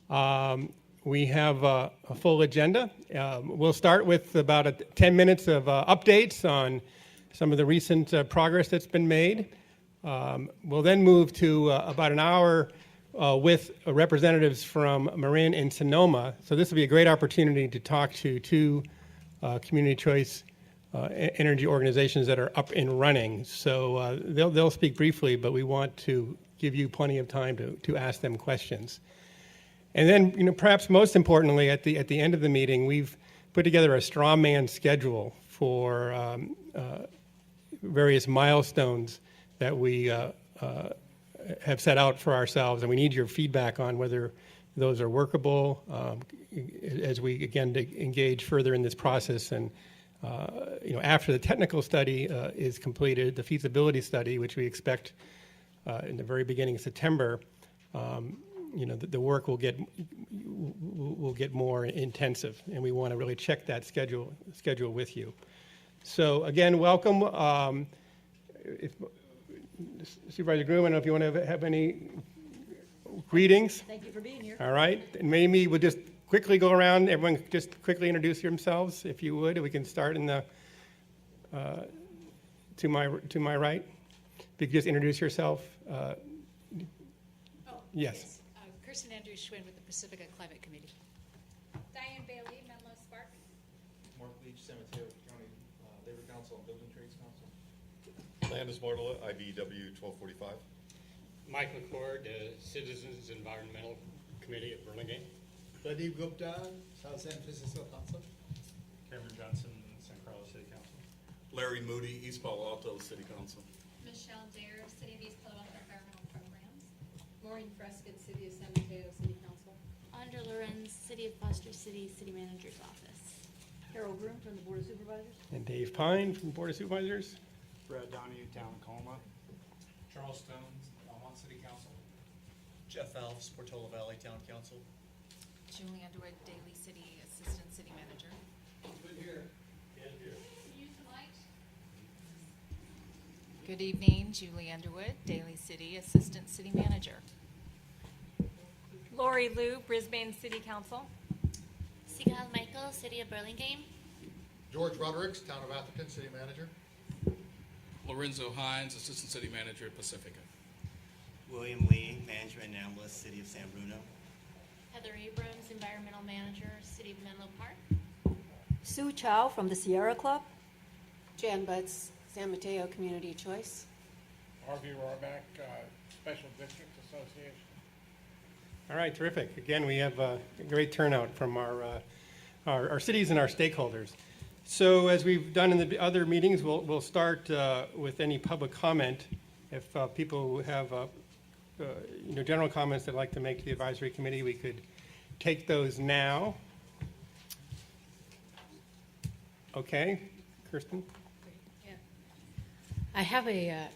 We have a full agenda. We'll start with about 10 minutes of updates on some of the recent progress that's been made. We'll then move to about an hour with representatives from Marin and Sonoma. So this will be a great opportunity to talk to two community choice energy organizations that are up and running. So they'll speak briefly, but we want to give you plenty of time to ask them questions. And then, perhaps most importantly, at the end of the meeting, we've put together a straw man schedule for various milestones that we have set out for ourselves, and we need your feedback on whether those are workable as we again engage further in this process. And after the technical study is completed, the feasibility study, which we expect in the very beginning of September. The work will get more intensive, and we want to really check that schedule with you. So again, welcome. Supervisor Groom, I don't know if you want to have any greetings. Thank you for being here. All right, and maybe we'll just quickly go around. Everyone, just quickly introduce yourselves, if you would. We can start in the to my right. If you could just introduce yourself. Yes. Kirsten Andrews Schwinn with the Pacifica Climate Committee. Diane Bailey, Menlo Spark. Mark Leach, San Mateo County Labor Council and Building Trades Council. Landis Mortala, IBW 1245. Mike McCord, Citizens Environmental Committee at Burlingame. Pradeep Gupta, South San Francisco Council. Cameron Johnson, San Carlos City Council. Larry Moody, East Palo Alto City Council. Michelle Dare, City of East Palo Alto Environmental Programs. Maureen Frescott, City of San Mateo City Council. Andra Lorenz, City of Foster City, City Manager's Office. Carol Groom from the Board of Supervisors. And Dave Pine from the Board of Supervisors. Brad Donahue, Town Coma. Charles Stones, Belmont City Council. Jeff Alves, Portola Valley Town Council. Julie Underwood, Daly City Assistant City Manager. Good here. Good evening, Julie Underwood, Daly City Assistant City Manager. Lori Liu, Brisbane City Council. Sigal Michael, City of Burlingame. George Rodericks, Town of Atherton City Manager. Lorenzo Hines, Assistant City Manager at Pacifica. William Lee, Management Analyst, City of San Bruno. Heather Abrams, Environmental Manager, City of Menlo Park. Sue Chow from the Sierra Club. Jan Butts, San Mateo Community Choice. Harvey Rohrback, Special District Association. All right, terrific. Again, we have a great turnout from our cities and our stakeholders. So as we've done in the other meetings, we'll start with any public comment. If people have general comments they'd like to make to the advisory committee, we could take those now. Okay, Kirsten? I have a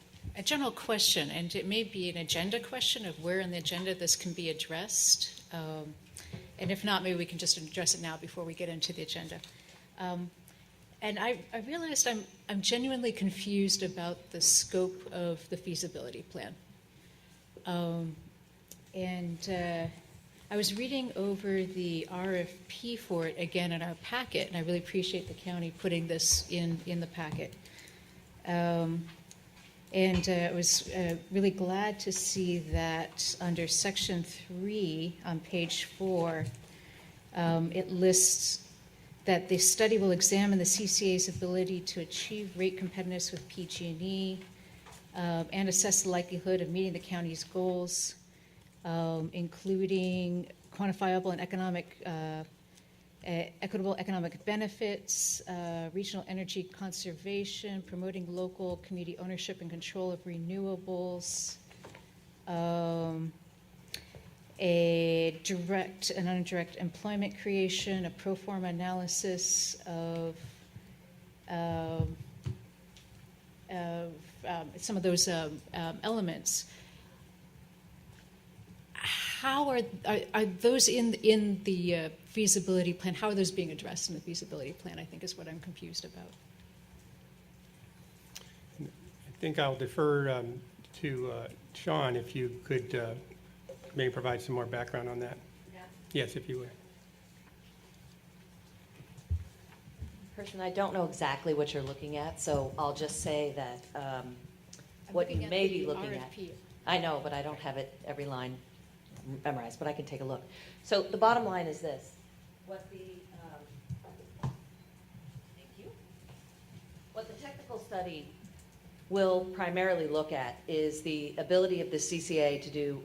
general question, and it may be an agenda question of where in the agenda this can be addressed. And if not, maybe we can just address it now before we get into the agenda. And I realized I'm genuinely confused about the scope of the feasibility plan. I was reading over the RFP for it again in our packet, and I really appreciate the county putting this in the packet. I was really glad to see that under Section 3 on page 4, it lists that the study will examine the CCA's ability to achieve rate competitiveness with PG&E and assess the likelihood of meeting the county's goals, including quantifiable and equitable economic benefits, regional energy conservation, promoting local community ownership and control of renewables, a direct and indirect employment creation, a pro forma analysis of some of those elements. How are those in the feasibility plan? How are those being addressed in the feasibility plan, I think, is what I'm confused about. I think I'll defer to Sean if you could maybe provide some more background on that. Yes, if you would. Person, I don't know exactly what you're looking at, so I'll just say that what you may be looking at. I know, but I don't have it every line memorized, but I can take a look. So the bottom line is this. What the thank you. What the technical study will primarily look at is the ability of the CCA to do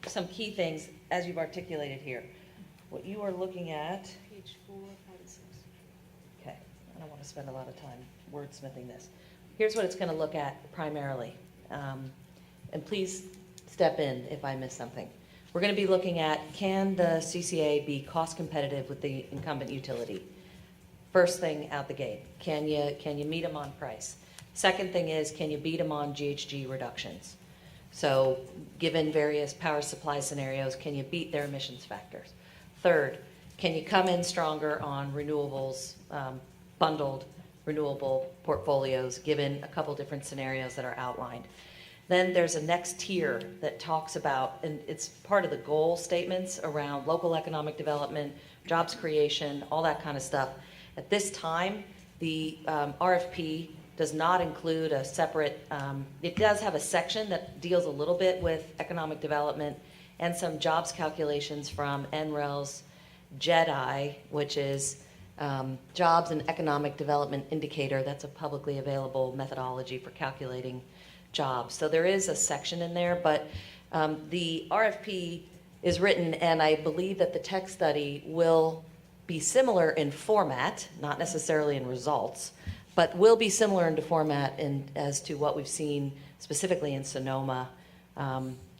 some key things as you've articulated here. What you are looking at. Page 4, 5, and 6. Okay, I don't want to spend a lot of time wordsmithing this. Here's what it's going to look at primarily. And please step in if I miss something. We're going to be looking at, can the CCA be cost competitive with the incumbent utility? First thing out the gate, can you meet them on price? Second thing is, can you beat them on GHG reductions? So given various power supply scenarios, can you beat their emissions factors? Third, can you come in stronger on renewables, bundled renewable portfolios, given a couple different scenarios that are outlined? Then there's a next tier that talks about, and it's part of the goal statements around local economic development, jobs creation, all that kind of stuff. At this time, the RFP does not include a separate, it does have a section that deals a little bit with economic development and some jobs calculations from NREL's JEDI, which is Jobs and Economic Development Indicator. That's a publicly available methodology for calculating jobs. So there is a section in there, but the RFP is written, and I believe that the tech study will be similar in format, not necessarily in results, but will be similar in format as to what we've seen specifically in Sonoma.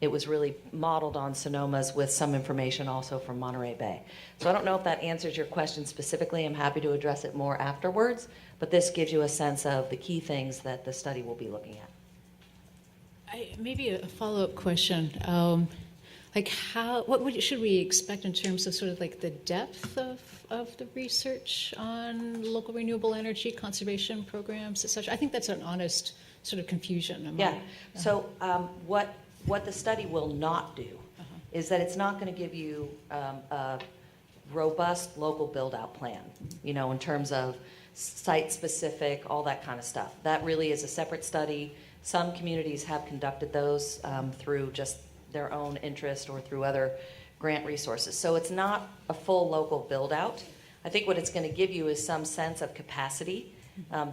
It was really modeled on Sonoma's with some information also from Monterey Bay. So I don't know if that answers your question specifically. I'm happy to address it more afterwards, but this gives you a sense of the key things that the study will be looking at. Maybe a follow-up question. Like should we expect in terms of sort of like the depth of the research on local renewable energy conservation programs and such? I think that's an honest sort of confusion. Yeah. So what the study will not do is that it's not going to give you a robust local build-out plan, in terms of site-specific, all that kind of stuff. That really is a separate study. Some communities have conducted those through just their own interest or through other grant resources. So it's not a full local build-out. I think what it's going to give you is some sense of capacity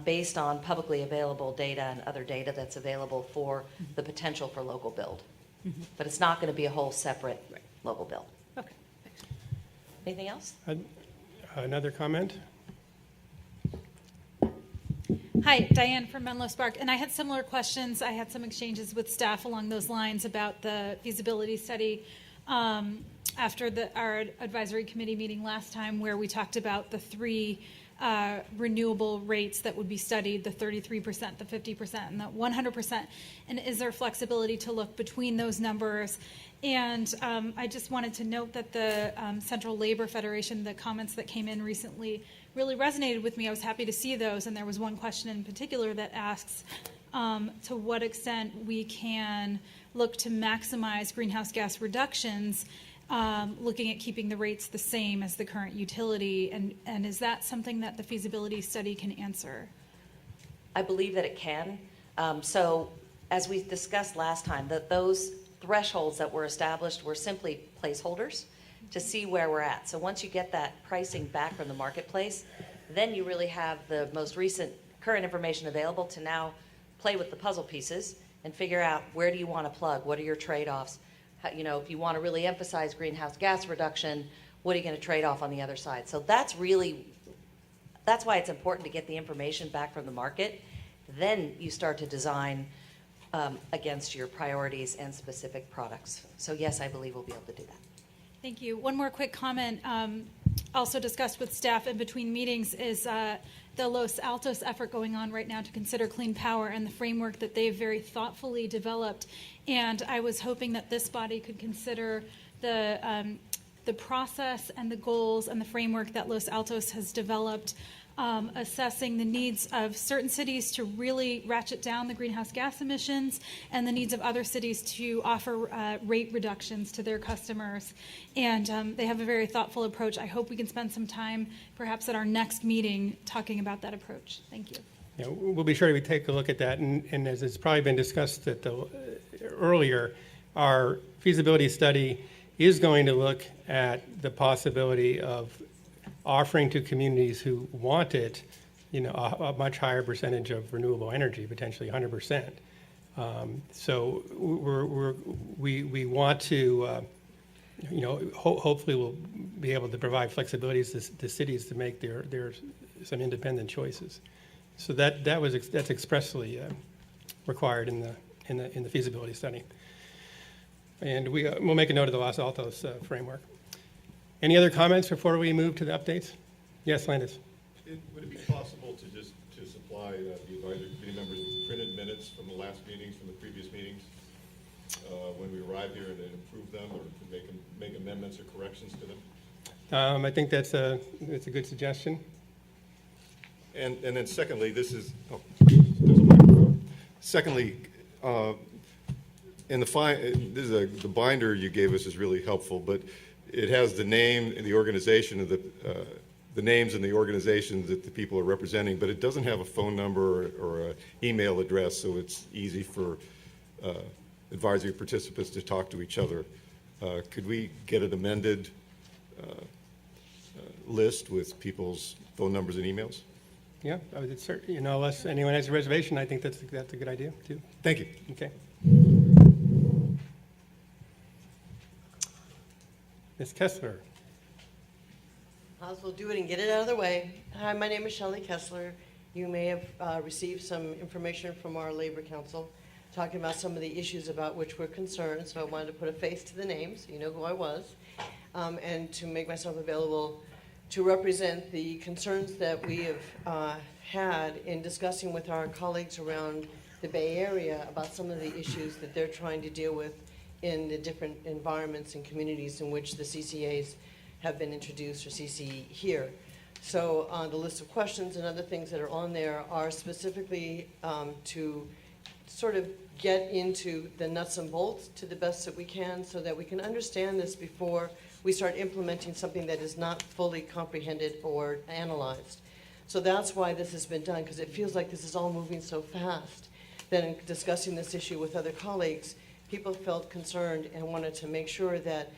based on publicly available data and other data that's available for the potential for local build. But it's not going to be a whole separate local build. Okay, thanks. Anything else? Another comment? Hi, Diane from Menlo Spark, and I had similar questions. I had some exchanges with staff along those lines about the feasibility study after our advisory committee meeting last time, where we talked about the three renewable rates that would be studied, the 33%, the 50%, and the 100%. And is there flexibility to look between those numbers? And I just wanted to note that the Central Labor Federation, the comments that came in recently really resonated with me. I was happy to see those, and there was one question in particular that asks to what extent we can look to maximize greenhouse gas reductions, looking at keeping the rates the same as the current utility, and is that something that the feasibility study can answer? I believe that it can. So as we discussed last time, that those thresholds that were established were simply placeholders to see where we're at. So once you get that pricing back from the marketplace, then you really have the most recent current information available to now play with the puzzle pieces and figure out where do you want to plug, what are your trade-offs. If you want to really emphasize greenhouse gas reduction, what are you going to trade off on the other side? So that's why it's important to get the information back from the market. Then you start to design against your priorities and specific products. So yes, I believe we'll be able to do that. Thank you. One more quick comment, also discussed with staff in between meetings, is the Los Altos effort going on right now to consider clean power and the framework that they've very thoughtfully developed. And I was hoping that this body could consider the process and the goals and the framework that Los Altos has developed assessing the needs of certain cities to really ratchet down the greenhouse gas emissions and the needs of other cities to offer rate reductions to their customers. And they have a very thoughtful approach. I hope we can spend some time, perhaps at our next meeting, talking about that approach. Thank you. Yeah, we'll be sure to take a look at that. And as it's probably been discussed earlier, our feasibility study is going to look at the possibility of offering to communities who want it, a much higher percentage of renewable energy, potentially 100%. So we want to, hopefully we'll be able to provide flexibilities to cities to make their some independent choices. So that's expressly required in the feasibility study. And we'll make a note of the Los Altos framework. Any other comments before we move to the updates? Yes, Landis. Would it be possible to supply the advisory committee members with printed minutes from the last meetings, from the previous meetings, when we arrive here, and improve them, or to make amendments or corrections to them? I think that's a good suggestion. And then secondly, there's a microphone. Secondly, the binder you gave us is really helpful, but it has the name and the organization of the names and the organizations that the people are representing, but it doesn't have a phone number or an email address, so it's easy for advisory participants to talk to each other. Could we get an amended list with people's phone numbers and emails? Yeah, I would certainly, unless anyone has a reservation, I think that's a good idea too. Thank you. Okay. Ms. Kessler. Might as well do it and get it out of the way. Hi, my name is Shelley Kessler. You may have received some information from our Labor Council talking about some of the issues about which we're concerned, so I wanted to put a face to the name so you know who I was, and to make myself available to represent the concerns that we have had in discussing with our colleagues around the Bay Area about some of the issues that they're trying to deal with in the different environments and communities in which the CCAs have been introduced, or CC here. So the list of questions and other things that are on there are specifically to sort of get into the nuts and bolts to the best that we can, so that we can understand this before we start implementing something that is not fully comprehended or analyzed. So that's why this has been done, because it feels like this is all moving so fast. Then in discussing this issue with other colleagues, people felt concerned and wanted to make sure that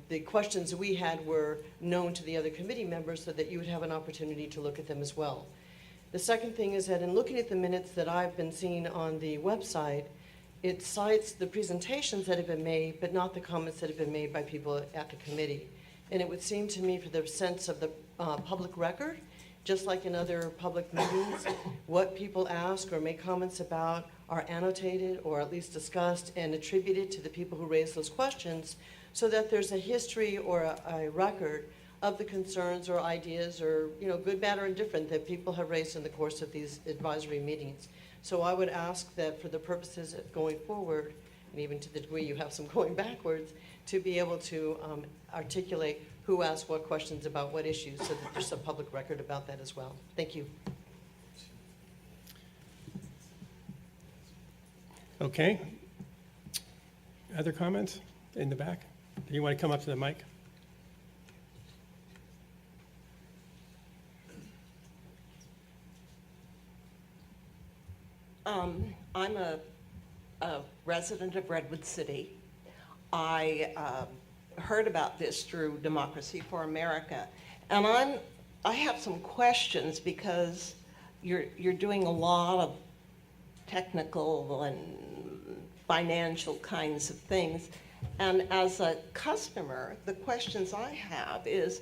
the questions we had were known to the other committee members, so that you would have an opportunity to look at them as well. The second thing is that in looking at the minutes that I've been seeing on the website, it cites the presentations that have been made, but not the comments that have been made by people at the committee. And it would seem to me, for the sense of the public record, just like in other public meetings, what people ask or make comments about are annotated, or at least discussed and attributed to the people who raise those questions, so that there's a history or a record of the concerns or ideas, or good, bad, or indifferent, that people have raised in the course of these advisory meetings. So I would ask that for the purposes of going forward, and even to the degree you have some going backwards, to be able to articulate who asked what questions about what issues, so that there's a public record about that as well. Thank you. Okay. Other comments in the back? Do you want to come up to the mic? I'm a resident of Redwood City. I heard about this through Democracy for America, and I have some questions, because you're doing a lot of technical and financial kinds of things. And as a customer, the questions I have is,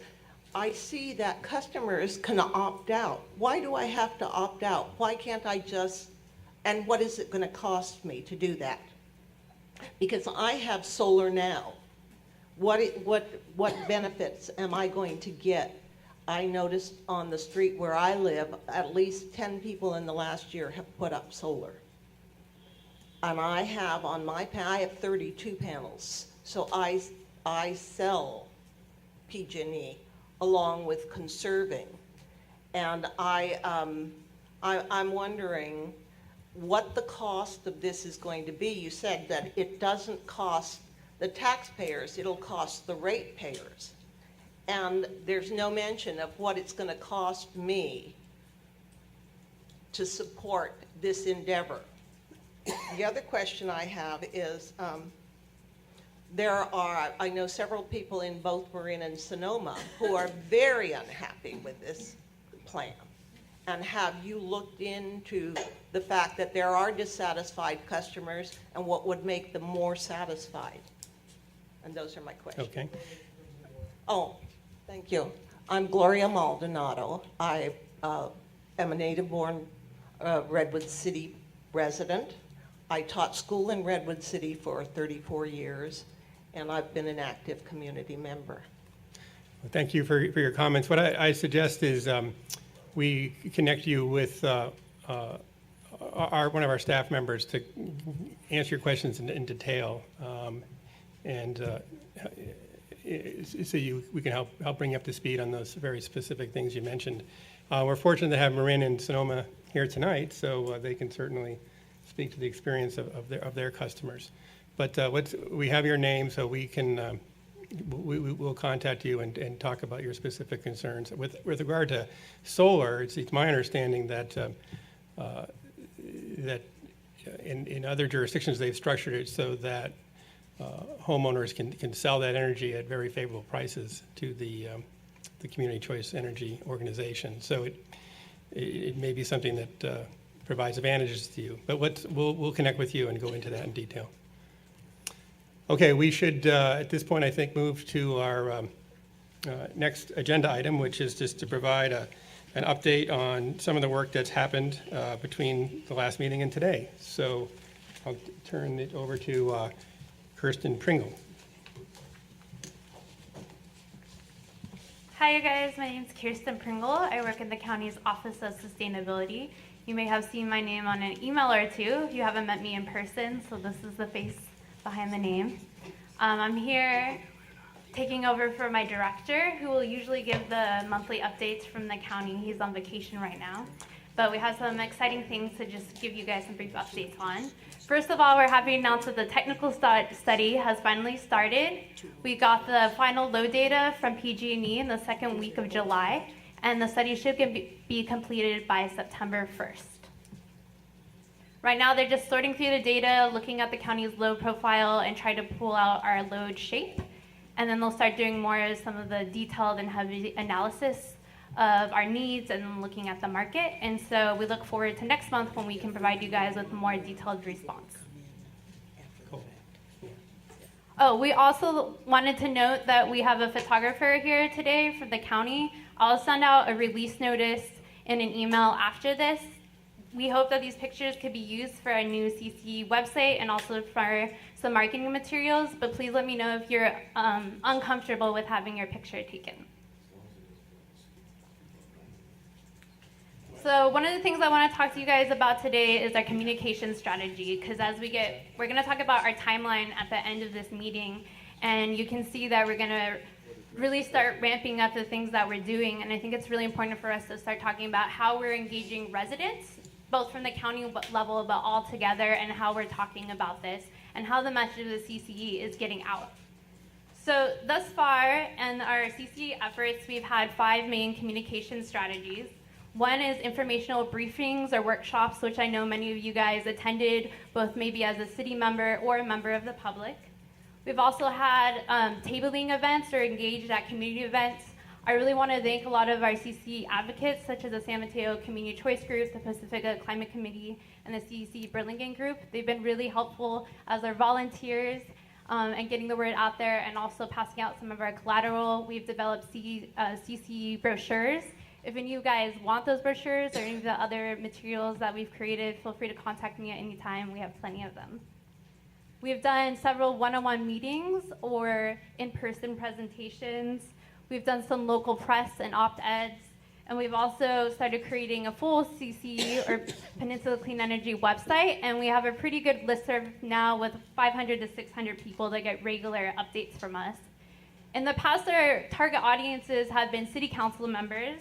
I see that customers can opt out. Why do I have to opt out? Why can't I just, and what is it going to cost me to do that? Because I have solar now. What benefits am I going to get? I noticed on the street where I live, at least 10 people in the last year have put up solar. And I have on my panel, I have 32 panels. So I sell PG&E along with conserving. And I'm wondering what the cost of this is going to be. You said that it doesn't cost the taxpayers, it'll cost the ratepayers. And there's no mention of what it's going to cost me to support this endeavor. The other question I have is, I know several people in both Marin and Sonoma who are very unhappy with this plan. And have you looked into the fact that there are dissatisfied customers and what would make them more satisfied? And those are my questions. Okay. Oh, thank you. I'm Gloria Maldonado. I am a native-born Redwood City resident. I taught school in Redwood City for 34 years, and I've been an active community member. Well, thank you for your comments. What I suggest is we connect you with one of our staff members to answer your questions in detail, and so we can help bring you up to speed on those very specific things you mentioned. We're fortunate to have Marin and Sonoma here tonight, so they can certainly speak to the experience of their customers. But we have your name, so we can we'll contact you and talk about your specific concerns. With regard to solar, it's my understanding that that in other jurisdictions they've structured it so that homeowners can sell that energy at very favorable prices to the Community Choice Energy Organization. So it may be something that provides advantages to you. But we'll connect with you and go into that in detail. Okay, we should, at this point, I think, move to our next agenda item, which is just to provide an update on some of the work that's happened between the last meeting and today. So I'll turn it over to Kirsten Pringle. Hi, you guys. My name is Kirsten Pringle. I work in the county's Office of Sustainability. You may have seen my name on an email or two if you haven't met me in person, so this is the face behind the name. I'm here taking over for my director, who will usually give the monthly updates from the county. He's on vacation right now. But we have some exciting things to just give you guys some brief updates on. First of all, we're happy to announce that the technical study has finally started. We got the final load data from PG&E in the second week of July, and the study should be completed by September 1st. Right now, they're just sorting through the data, looking at the county's load profile, and trying to pull out our load shape. And then they'll start doing more of some of the detailed and heavy analysis of our needs and looking at the market. And so we look forward to next month when we can provide you guys with a more detailed response. Cool. Oh, we also wanted to note that we have a photographer here today from the county. I'll send out a release notice in an email after this. We hope that these pictures could be used for our new CC website and also for some marketing materials, but please let me know if you're uncomfortable with having your picture taken. So one of the things I want to talk to you guys about today is our communication strategy, because we're going to talk about our timeline at the end of this meeting, and you can see that we're going to really start ramping up the things that we're doing, and I think it's really important for us to start talking about how we're engaging residents, both from the county level but all together, and how we're talking about this, and how the message of the CCE is getting out. So thus far in our CCE efforts, we've had 5 main communication strategies. One is informational briefings or workshops, which I know many of you guys attended, both maybe as a city member or a member of the public. We've also had tabling events or engaged at community events. I really want to thank a lot of our CCE advocates, such as the San Mateo Community Choice Group, the Pacifica Climate Committee, and the CEC Burlingame Group. They've been really helpful as our volunteers and getting the word out there, and also passing out some of our collateral. We've developed CCE brochures. If any of you guys want those brochures or any of the other materials that we've created, feel free to contact me at any time. We have plenty of them. We've done several one-on-one meetings or in-person presentations. We've done some local press and op-eds, and we've also started creating a full CCE or Peninsula Clean Energy website, and we have a pretty good listserv now with 500 to 600 people that get regular updates from us. In the past, our target audiences have been city council members,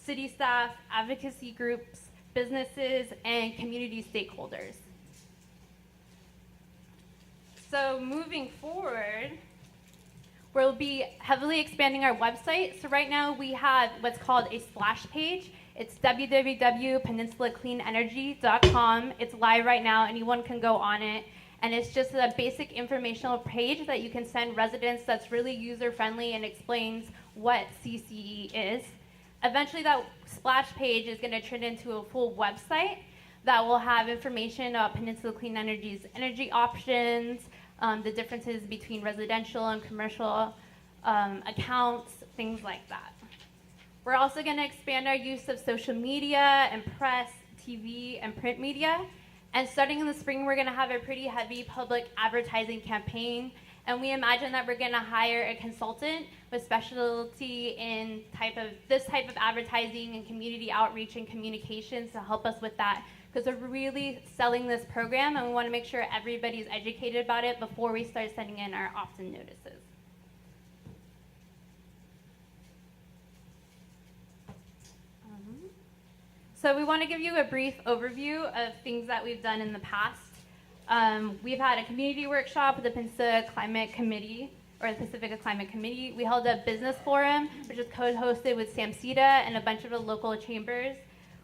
city staff, advocacy groups, businesses, and community stakeholders. So moving forward, we'll be heavily expanding our website. So right now we have what's called a splash page. It's www.peninsulacleanenergy.com. It's live right now. Anyone can go on it. And it's just a basic informational page that you can send residents that's really user-friendly and explains what CCE is. Eventually that splash page is going to turn into a full website that will have information about Peninsula Clean Energy's energy options, the differences between residential and commercial accounts, things like that. We're also going to expand our use of social media and press, TV, and print media. And starting in the spring, we're going to have a pretty heavy public advertising campaign. And we imagine that we're going to hire a consultant with specialty in this type of advertising and community outreach and communications to help us with that. Because we're really selling this program, and we want to make sure everybody's educated about it before we start sending in our opt-in notices. So we want to give you a brief overview of things that we've done in the past. We've had a community workshop with the Peninsula Climate Committee, or the Pacifica Climate Committee. We held a business forum, which was co-hosted with SAMCETA and a bunch of the local chambers.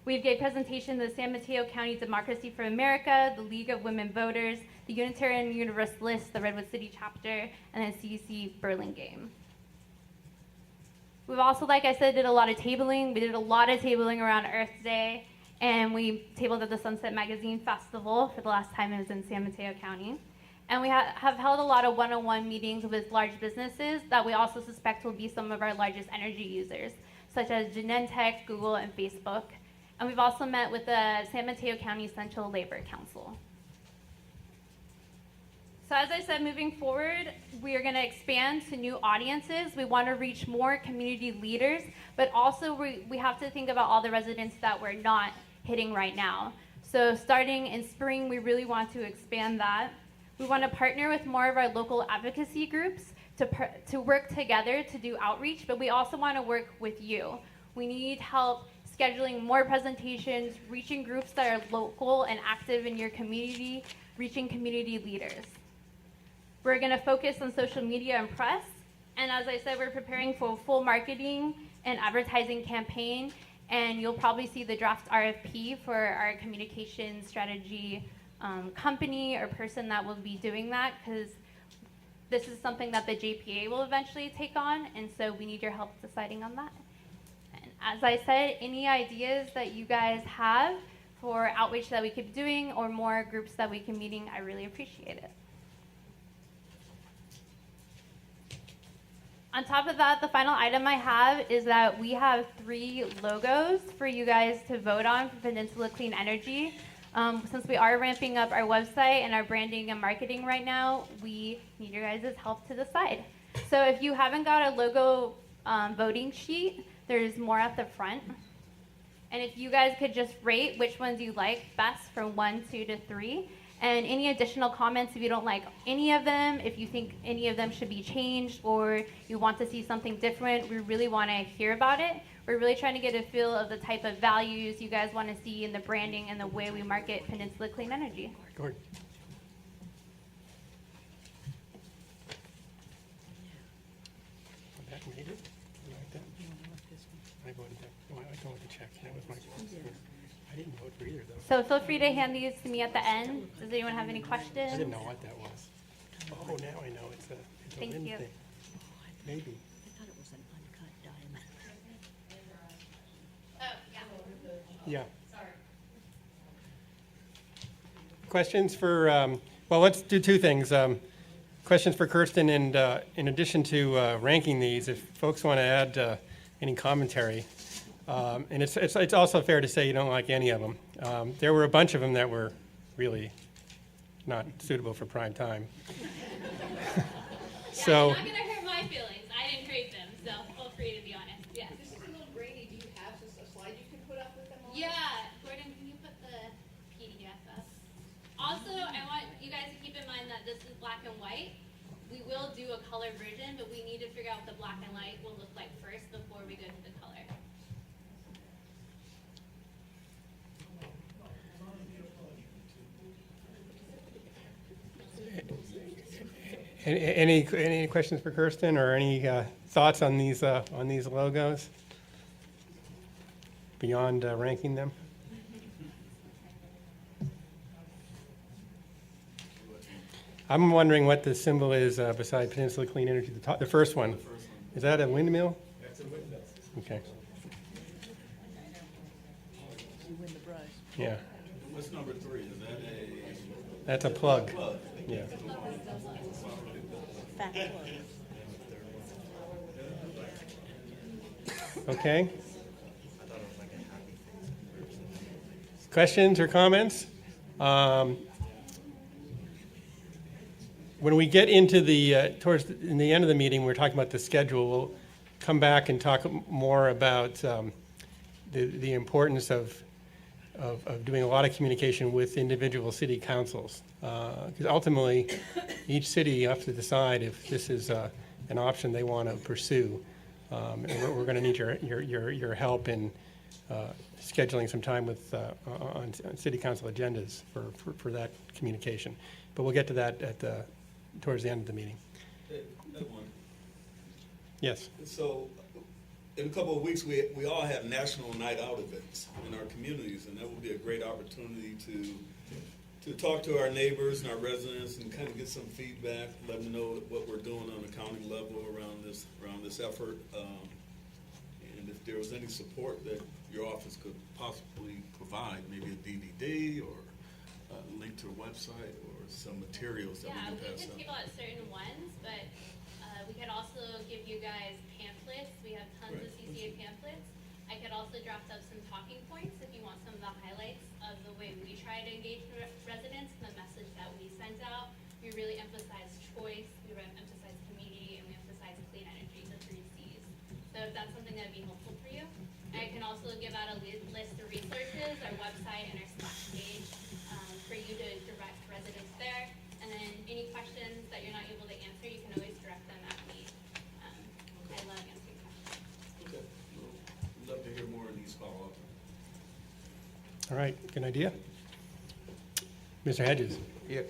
We gave presentations to the San Mateo County Democracy for America, the League of Women Voters, the Unitarian Universalists, the Redwood City chapter, and then CEC Burlingame. We've also, like I said, did a lot of tabling. We did a lot of tabling around Earth Day, and we tabled at the Sunset Magazine Festival for the last time it was in San Mateo County. And we have held a lot of one-on-one meetings with large businesses that we also suspect will be some of our largest energy users, such as Genentech, Google, and Facebook. And we've also met with the San Mateo County Central Labor Council. So as I said, moving forward, we are going to expand to new audiences. We want to reach more community leaders, but also we have to think about all the residents that we're not hitting right now. So starting in spring, we really want to expand that. We want to partner with more of our local advocacy groups to work together to do outreach, but we also want to work with you. We need help scheduling more presentations, reaching groups that are local and active in your community, reaching community leaders. We're going to focus on social media and press, and as I said, we're preparing for a full marketing and advertising campaign, and you'll probably see the draft RFP for our communication strategy company or person that will be doing that, because this is something that the JPA will eventually take on, and so we need your help deciding on that. And as I said, any ideas that you guys have for outreach that we could be doing or more groups that we can meeting, I really appreciate it. On top of that, the final item I have is that we have 3 logos for you guys to vote on for Peninsula Clean Energy. Since we are ramping up our website and our branding and marketing right now, we need your guys' help to decide. So if you haven't got a logo voting sheet, there's more at the front. And if you guys could just rate which ones you like best from 1, 2 to 3. And any additional comments if you don't like any of them, if you think any of them should be changed or you want to see something different, we really want to hear about it. We're really trying to get a feel of the type of values you guys want to see in the branding and the way we market Peninsula Clean Energy. Gordon. That made it? You like that? I voted that. Oh, I go with the check. That was my. I didn't vote for either, though. So feel free to hand these to me at the end. Does anyone have any questions? I didn't know what that was. Oh, now I know. It's a Thank linen you. thing. Maybe. I thought it was an uncut diamond. Oh, Yeah. Questions for, well, let's do 2 things. Questions for Kirsten, and in addition to ranking these, if folks want to add any commentary. And it's also fair to say you don't like any of them. There were a bunch of them that were really not suitable for prime time. So. You're not going to hurt my feelings. I didn't create them, so feel free to be honest. Yeah. This is a little grainy. Do you have just a slide you can put up with them all? Yeah, Gordon, can you put the PDF up? Also, I want you guys to keep in mind that this is black and white. We will do a color version, but we need to figure out what the black and white will look like first before we go to the color. Any questions for Kirsten, or any thoughts on these logos beyond ranking them? I'm wondering what the symbol is beside Peninsula Clean Energy, the first one. Is that a windmill? That's a windmill. Okay. You win the prize. Yeah. What's number 3? Is that a? That's a plug. Plug. Yeah. Okay. Questions or comments? When we get into in the end of the meeting, we're talking about the schedule. We'll come back and talk more about the importance of doing a lot of communication with individual city councils. Because ultimately, each city has to decide if this is an option they want to pursue. And we're going to need your help in scheduling some time with on city council agendas for that communication. But we'll get to that towards the end of the meeting. That one. Yes. So, in a couple of weeks, we all have national night out events in our communities, and that will be a great opportunity to talk to our neighbors and our residents and kind of get some feedback, let them know what we're doing on the county level around this effort. And if there was any support that your office could possibly provide, maybe a DVD or a link to a website or some materials that we can pass could out. give out certain ones, but we could also give you guys pamphlets. We have tons of CCA pamphlets. I could also draft up some talking points if you want some of the highlights of the way we try to engage residents and the message that we send out. We really emphasize choice, we emphasize community, and we emphasize clean energy, the 3 C's. So if that's something that would be helpful for you. I can also give out a list of resources, our website, and our Slack page for you to direct residents there. And then any questions that you're not able to answer, you can always direct them at me. I love answering questions. Okay. We'd love to hear more of these follow-up. All right. Good idea. Mr. Hedges. Yeah,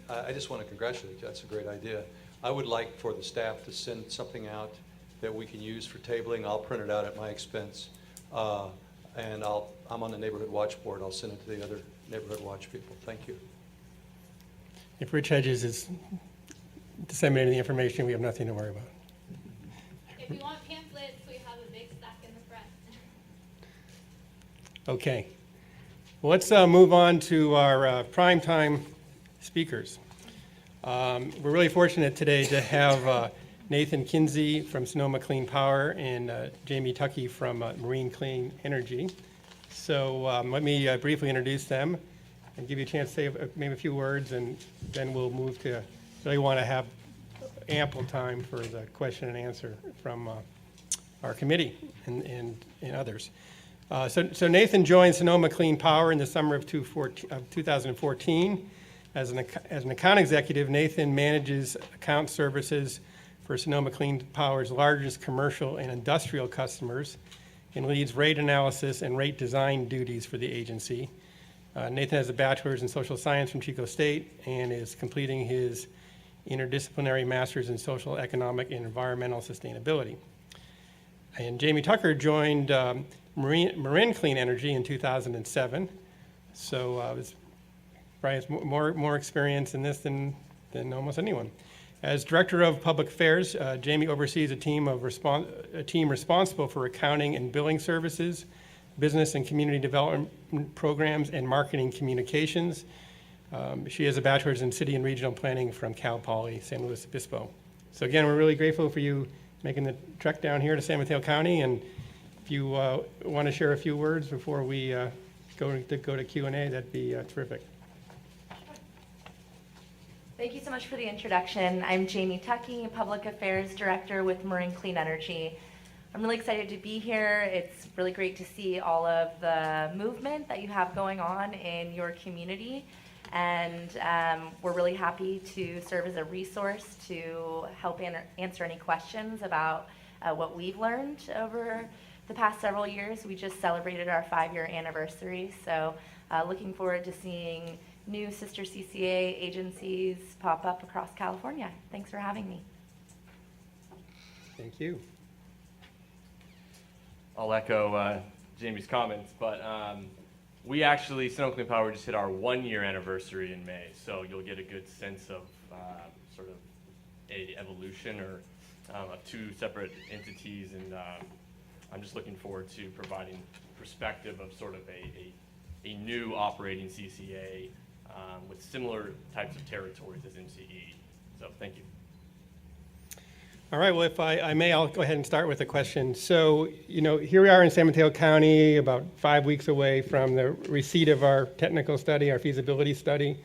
I just want to congratulate you. That's a great idea. I would like for the staff to send something out that we can use for tabling. I'll print it out at my expense. And I'm on the neighborhood watch board. I'll send it to the other neighborhood watch people. Thank you. If Rich Hedges is disseminating the information, we have nothing to worry about. If you want pamphlets, we have a big stack in the front. Okay. Well, let's move on to our primetime speakers. We're really fortunate today to have Nathan Kinsey from Sonoma Clean Power and Jamie Tuckey from Marine Clean Energy. So let me briefly introduce them and give you a chance to say maybe a few words, and then we'll move to, really want to have ample time for the question and answer from our committee and others. So Nathan joined Sonoma Clean Power in the summer of 2014. As an account executive, Nathan manages account services for Sonoma Clean Power's largest commercial and industrial customers and leads rate analysis and rate design duties for the agency. Nathan has a bachelor's in social science from Chico State and is completing his interdisciplinary master's in social, economic, and environmental sustainability. And Jamie Tucker joined Marin Clean Energy in 2007. So probably has more experience in this than almost anyone. As Director of Public Affairs, Jamie oversees a team responsible for accounting and billing services, business and community development programs, and marketing communications. She has a bachelor's in city and regional planning from Cal Poly San Luis Obispo. So again, we're really grateful for you making the trek down here to San Mateo County. And if you want to share a few words before we go to Q&A, that'd be terrific. Thank you so much for the introduction. I'm Jamie Tuckey, Public Affairs Director with Marine Clean Energy. I'm really excited to be here. It's really great to see all of the movement that you have going on in your community. And we're really happy to serve as a resource to help answer any questions about what we've learned over the past several years. We just celebrated our 5-year anniversary, so looking forward to seeing new sister CCA agencies pop up across California. Thanks for having me. Thank you. I'll echo Jamie's comments, but we actually, Sonoma Clean Power, just hit our 1-year anniversary in May, so you'll get a good sense of sort of a evolution or of two separate entities, and I'm just looking forward to providing perspective of sort of a new operating CCA with similar types of territories as MCE. So thank you. All right, well, if I may, I'll go ahead and start with a question. So, here we are in San Mateo County, about 5 weeks away from the receipt of our technical study, our feasibility study.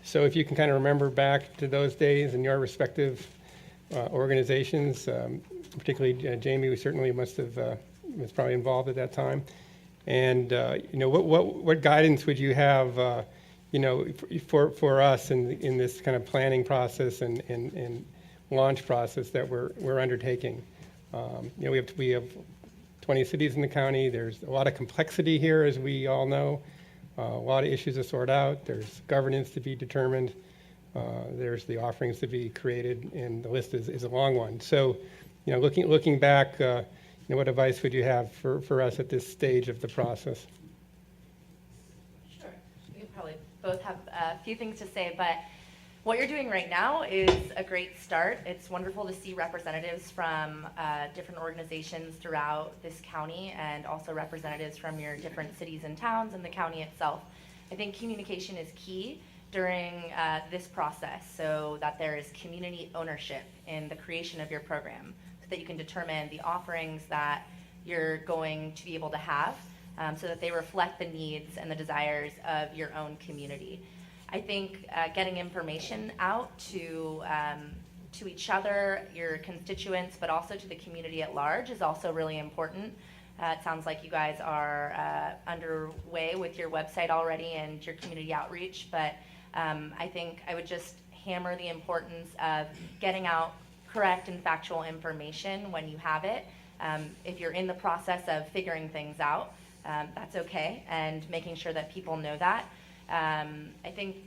So if you can kind of remember back to those days in your respective organizations, particularly Jamie, who certainly was probably involved at that time. And, what guidance would you have, for us in this kind of planning process and launch process that we're undertaking? We have 20 cities in the county. There's a lot of complexity here, as we all know. A lot of issues to sort out. There's governance to be determined. There's the offerings to be created, and the list is a long one. So, looking back, what advice would you have for us at this stage of the process? Sure. We could probably both have a few things to say, but what you're doing right now is a great start. It's wonderful to see representatives from different organizations throughout this county, and also representatives from your different cities and towns and the county itself. I think communication is key during this process, so that there is community ownership in the creation of your program, so that you can determine the offerings that you're going to be able to have, so that they reflect the needs and the desires of your own community. I think getting information out to each other, your constituents, but also to the community at large is also really important. It sounds like you guys are underway with your website already and your community outreach, but I think I would just hammer the importance of getting out correct and factual information when you have it. If you're in the process of figuring things out, that's okay, and making sure that people know that. I think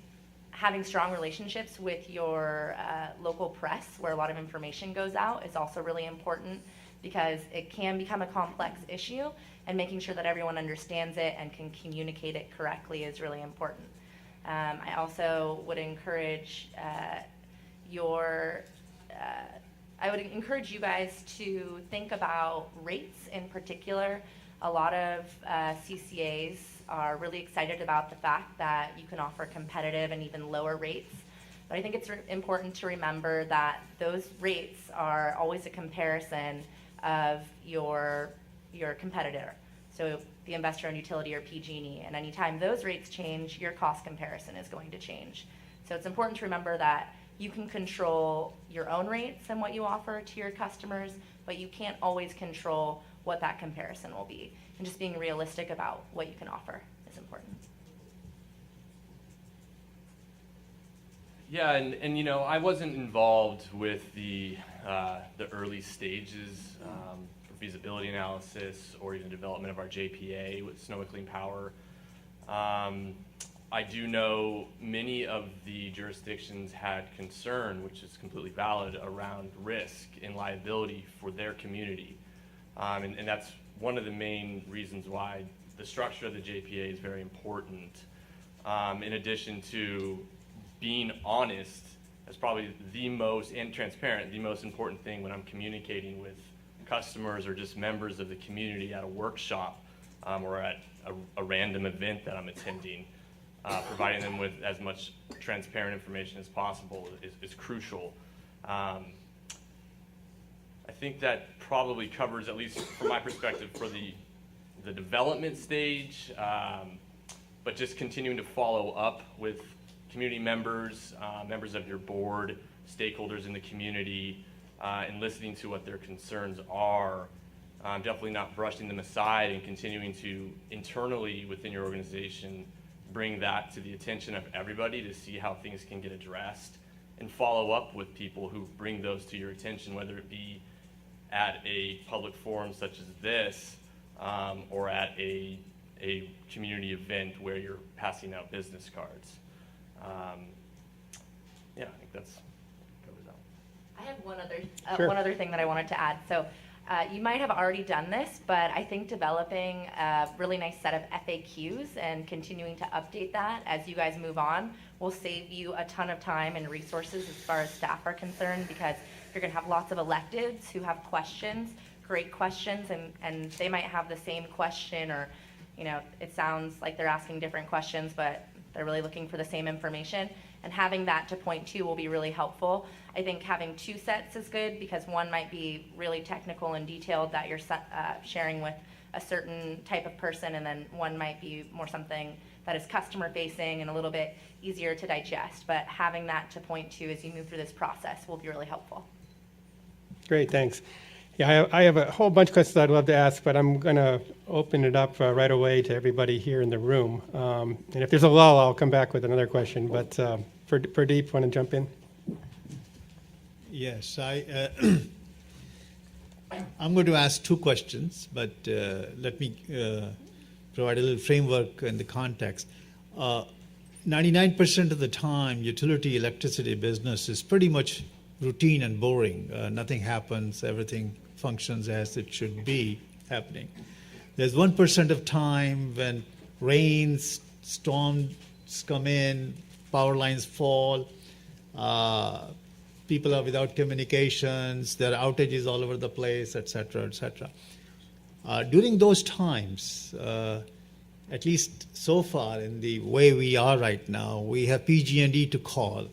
having strong relationships with your local press, where a lot of information goes out, is also really important, because it can become a complex issue, and making sure that everyone understands it and can communicate it correctly is really important. I also would encourage I would encourage you guys to think about rates in particular. A lot of CCAs are really excited about the fact that you can offer competitive and even lower rates. But I think it's important to remember that those rates are always a comparison of your competitor. So the investor-owned utility or PG&E, and anytime those rates change, your cost comparison is going to change. So it's important to remember that you can control your own rates and what you offer to your customers, but you can't always control what that comparison will be. And just being realistic about what you can offer is important. Yeah, and I wasn't involved with the early stages for feasibility analysis or even development of our JPA with Sonoma Clean Power. I do know many of the jurisdictions had concern, which is completely valid, around risk and liability for their community. And that's one of the main reasons why the structure of the JPA is very important. In addition to being honest, that's probably and transparent, the most important thing when I'm communicating with customers or just members of the community at a workshop or at a random event that I'm attending. Providing them with as much transparent information as possible is crucial. I think that probably covers, at least from my perspective, for the development stage, but just continuing to follow up with community members, members of your board, stakeholders in the community, and listening to what their concerns are. Definitely not brushing them aside, and continuing to internally within your organization bring that to the attention of everybody to see how things can get addressed, and follow up with people who bring those to your attention, whether it be at a public forum such as this or at a community event where you're passing out business cards. Yeah, I think that's covers that. I have one other Sure. one other thing that I wanted to add. So you might have already done this, but I think developing a really nice set of FAQs and continuing to update that as you guys move on will save you a ton of time and resources as far as staff are concerned, because you're going to have lots of electeds who have questions, great questions, and they might have the same question, or it sounds like they're asking different questions, but they're really looking for the same information. And having that to point to will be really helpful. I think having two sets is good, because one might be really technical and detailed that you're sharing with a certain type of person, and then one might be more something that is customer facing and a little bit easier to digest. But having that to point to as you move through this process will be really helpful. Great, thanks. Yeah, I have a whole bunch of questions I'd love to ask, but I'm going to open it up right away to everybody here in the room. And if there's a lull, I'll come back with another question. But Pradeep, want to jump in? Yes, I'm going to ask two questions, but let me provide a little framework and the context. 99% of the time, utility electricity business is pretty much routine and boring. Nothing happens, everything functions as it should be happening. There's 1% of time when rains, storms come in, power lines fall, people are without communications, there are outages all over the place, et cetera, et cetera. During those times, at least so far in the way we are right now, we have PG&E to call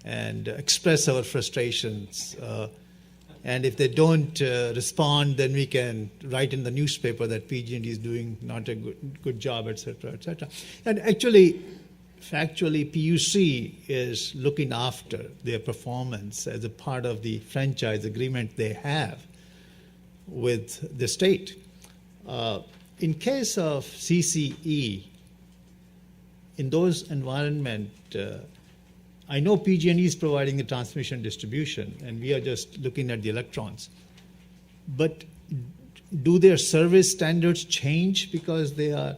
and express our frustrations. And if they don't respond, then we can write in the newspaper that PG&E is doing not a good job, et cetera, et cetera. And actually, factually, PUC is looking after their performance as a part of the franchise agreement they have with the state. In case of CCE, in those environments, I know PG&E is providing the transmission distribution, and we are just looking at the electrons. But do their service standards change because they are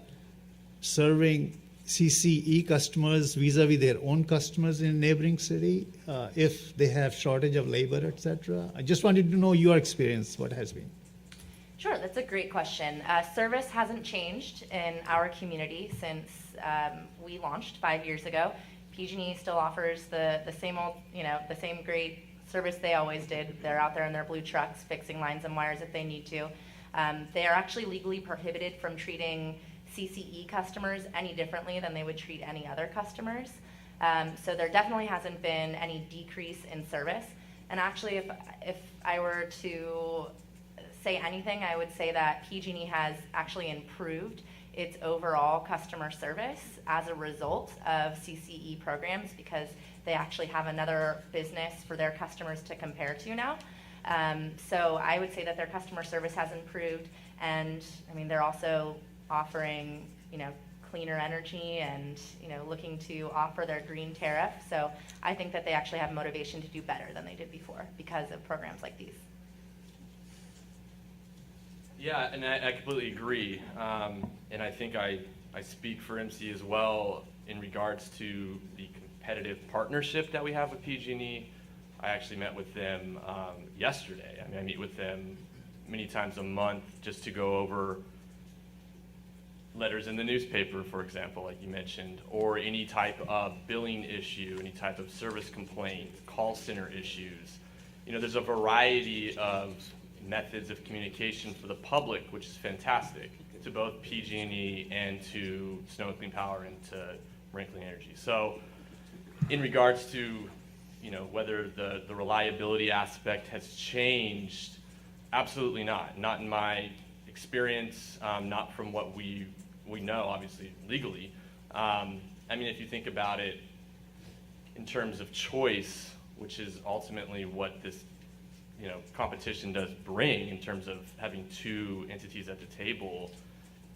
serving CCE customers vis-a-vis their own customers in a neighboring city, if they have shortage of labor, et cetera? I just wanted to know your experience, what has been. Sure, that's a great question. Service hasn't changed in our community since we launched 5 years ago. PG&E still offers the same old, the same great service they always did. They're out there in their blue trucks fixing lines and wires if they need to. They are actually legally prohibited from treating CCE customers any differently than they would treat any other customers. So there definitely hasn't been any decrease in service. And actually, if I were to say anything, I would say that PG&E has actually improved its overall customer service as a result of CCE programs, because they actually have another business for their customers to compare to now. So I would say that their customer service has improved, and I mean, they're also offering, cleaner energy and, looking to offer their green tariff. So I think that they actually have motivation to do better than they did before because of programs like these. Yeah, and I completely agree. And I think I speak for MC as well in regards to the competitive partnership that we have with PG&E. I actually met with them yesterday. I meet with them many times a month just to go over letters in the newspaper, for example, like you mentioned, or any type of billing issue, any type of service complaint, call center issues. There's a variety of methods of communication for the public, which is fantastic, to both PG&E and to Snow and Clean Power and to Marine Clean Energy. So in regards to whether the reliability aspect has changed, absolutely not. Not in my experience, not from what we know, obviously, legally. If you think about it in terms of choice, which is ultimately what this competition does bring in terms of having two entities at the table,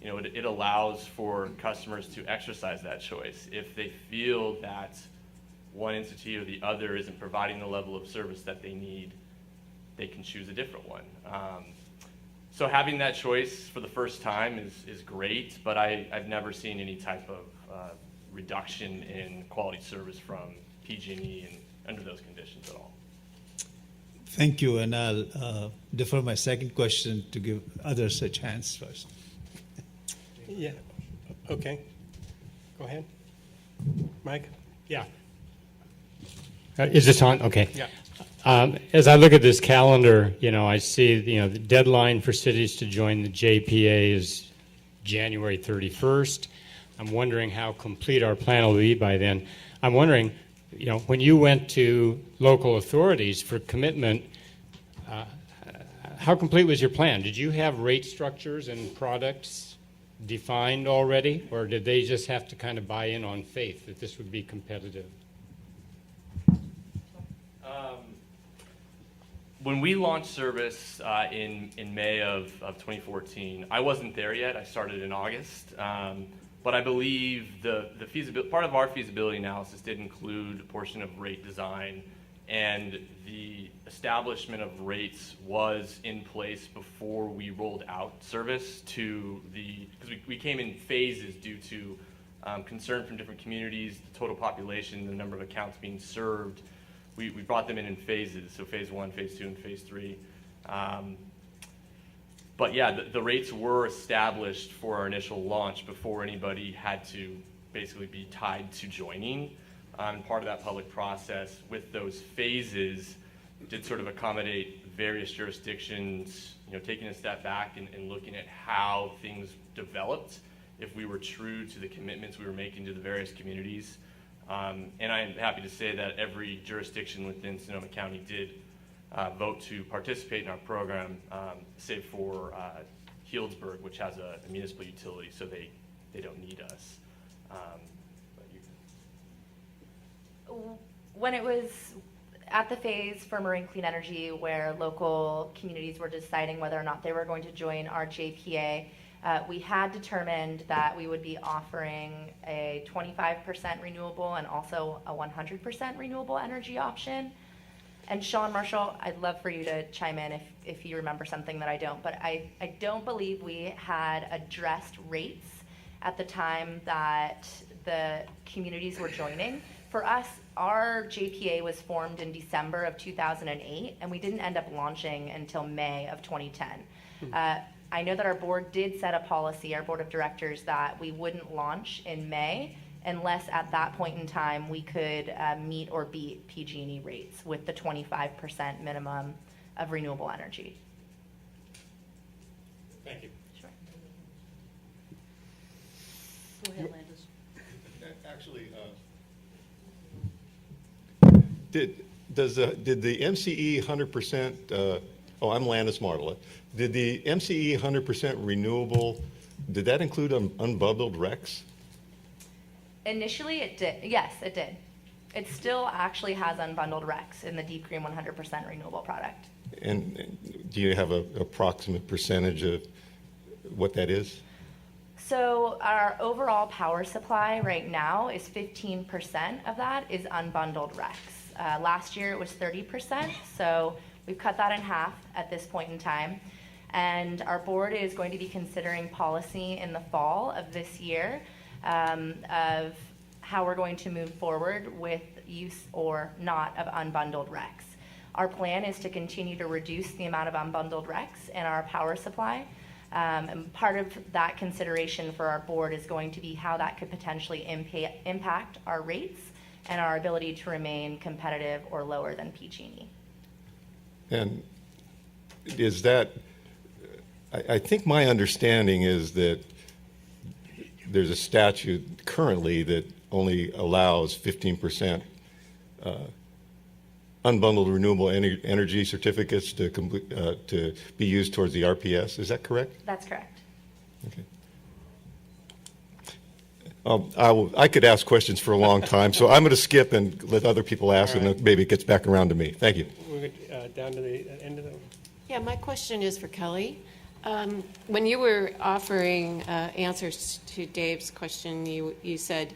it allows for customers to exercise that choice. If they feel that one entity or the other isn't providing the level of service that they need, they can choose a different one. So having that choice for the first time is great, but I've never seen any type of reduction in quality service from PG&E and under those conditions at all. Thank you, and I'll defer my second question to give others a chance first. Yeah, okay. Go ahead. Mike? Yeah. Is this on? Okay. Yeah. As I look at this calendar, I see, the deadline for cities to join the JPA is January 31st. I'm wondering how complete our plan will be by then. I'm wondering, when you went to local authorities for commitment, how complete was your plan? Did you have rate structures and products defined already, or did they just have to kind of buy in on faith that this would be competitive? When we launched service in May of 2014, I wasn't there yet. I started in August. But I believe the feasibility, part of our feasibility analysis did include a portion of rate design, and the establishment of rates was in place before we rolled out service to because we came in phases due to concern from different communities, the total population, the number of accounts being served. We brought them in phases, so phase 1, phase 2, and phase 3. But yeah, the rates were established for our initial launch before anybody had to basically be tied to joining. Part of that public process with those phases did sort of accommodate various jurisdictions, taking a step back and looking at how things developed if we were true to the commitments we were making to the various communities. And I'm happy to say that every jurisdiction within Sonoma County did vote to participate in our program, save for Healdsburg, which has a municipal utility, so they don't need us. When it was at the phase for Marine Clean Energy where local communities were deciding whether or not they were going to join our JPA, we had determined that we would be offering a 25% renewable and also a 100% renewable energy option. And Sean Marshall, I'd love for you to chime in if you remember something that I don't, but I don't believe we had addressed rates at the time that the communities were joining. For us, our JPA was formed in December of 2008, and we didn't end up launching until May of 2010. I know that our board did set a policy, our board of directors, that we wouldn't launch in May unless at that point in time we could meet or beat PG&E rates with the 25% minimum of renewable energy. Thank you. Sure. Go ahead, Landis. Actually, did the MCE 100%, I'm Landis Martela, did the MCE 100% renewable, did that include unbundled RECs? Initially it did, yes, it did. It still actually has unbundled RECs in the Deep Green 100% renewable product. And do you have an approximate percentage of what that is? So our overall power supply right now is 15% of that is unbundled RECs. Last year it was 30%, so we've cut that in half at this point in time. And our board is going to be considering policy in the fall of this year of how we're going to move forward with use or not of unbundled RECs. Our plan is to continue to reduce the amount of unbundled RECs in our power supply. And part of that consideration for our board is going to be how that could potentially impact our rates and our ability to remain competitive or lower than PG&E. And is that, I think my understanding is that there's a statute currently that only allows 15% unbundled renewable energy certificates to be used towards the RPS. Is that correct? That's correct. Okay. I could ask questions for a long time, so I'm going to skip and let other people ask, and then maybe it gets back around to me. Thank you. We'll get down to the end of the... Yeah, my question is for Kelly. When you were offering answers to Dave's question, you said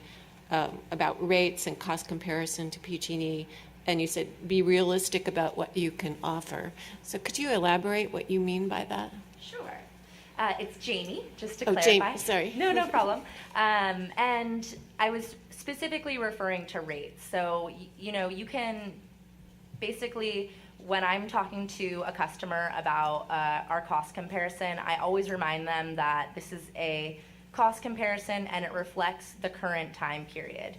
about rates and cost comparison to PG&E, and you said be realistic about what you can offer. So could you elaborate what you mean by that? Sure. It's Jamie, just to Oh, clarify. Jamie, sorry. No problem. And I was specifically referring to rates. So, you can basically, when I'm talking to a customer about our cost comparison, I always remind them that this is a cost comparison and it reflects the current time period.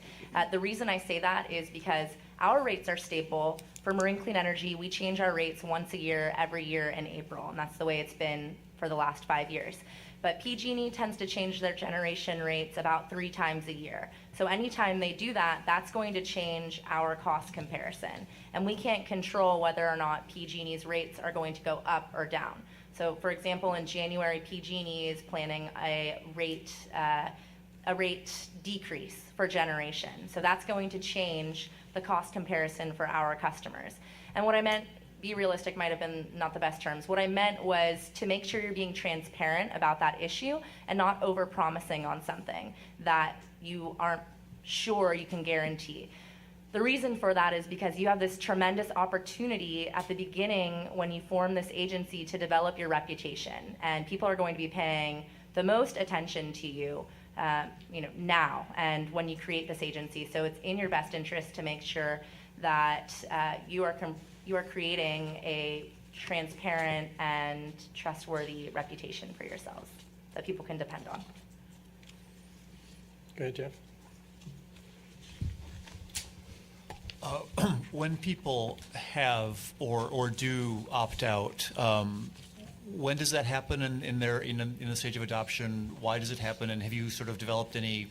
The reason I say that is because our rates are stable. For Marine Clean Energy, we change our rates once a year, every year in April, and that's the way it's been for the last 5 years. But PG&E tends to change their generation rates about 3 times a year. So anytime they do that, that's going to change our cost comparison. And we can't control whether or not PG&E's rates are going to go up or down. So for example, in January, PG&E is planning a rate decrease for generation. So that's going to change the cost comparison for our customers. And what I meant, be realistic might have been not the best terms. What I meant was to make sure you're being transparent about that issue and not over-promising on something that you aren't sure you can guarantee. The reason for that is because you have this tremendous opportunity at the beginning when you form this agency to develop your reputation, and people are going to be paying the most attention to you, now and when you create this agency. So it's in your best interest to make sure that you are creating a transparent and trustworthy reputation for yourselves that people can depend on. Go ahead, Jeff. When people have or do opt out, when does that happen in the stage of adoption? Why does it happen? And have you sort of developed any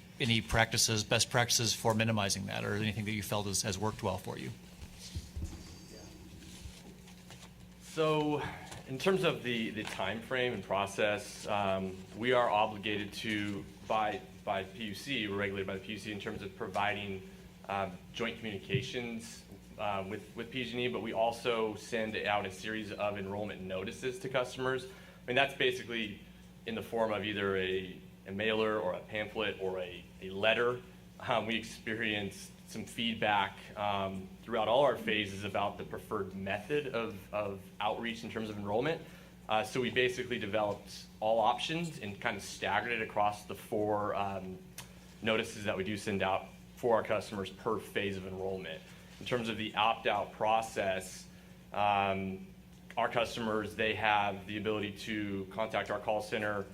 practices, best practices for minimizing that, or anything that you felt has worked well for you? So, in terms of the time frame and process, we are obligated to by PUC. We're regulated by the PUC in terms of providing joint communications with PG&E, but we also send out a series of enrollment notices to customers. I mean, that's basically in the form of either a mailer or a pamphlet or a letter. We experienced some feedback throughout all our phases about the preferred method of outreach in terms of enrollment. So we basically developed all options and kind of staggered it across the 4 notices that we do send out for our customers per phase of enrollment. In terms of the opt-out process, our customers, they have the ability to contact our call center,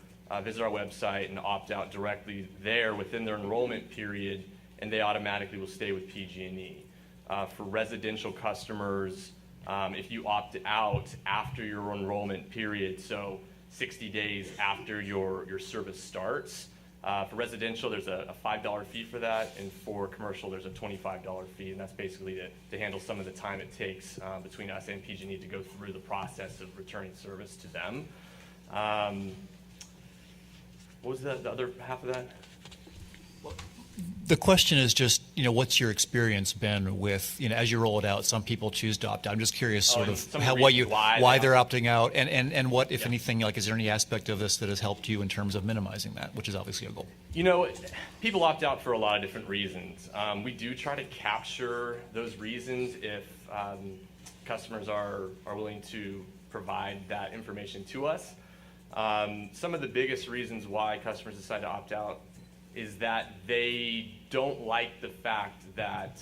visit our website, and opt out directly there within their enrollment period, and they automatically will stay with PG&E. For residential customers, if you opt out after your enrollment period, so 60 days after your service starts, for residential, there's a $5 fee for that, and for commercial, there's a $25 fee, and that's basically to handle some of the time it takes between us and PG&E to go through the process of returning service to them. What was the other half of that? The question is just, what's your experience been with, as you roll it out, some people choose to opt out. I'm just curious sort of why they're opting out and what, if anything, is there any aspect of this that has helped you in terms of minimizing that, which is obviously a goal? People opt out for a lot of different reasons. We do try to capture those reasons if customers are willing to provide that information to us. Some of the biggest reasons why customers decide to opt out is that they don't like the fact that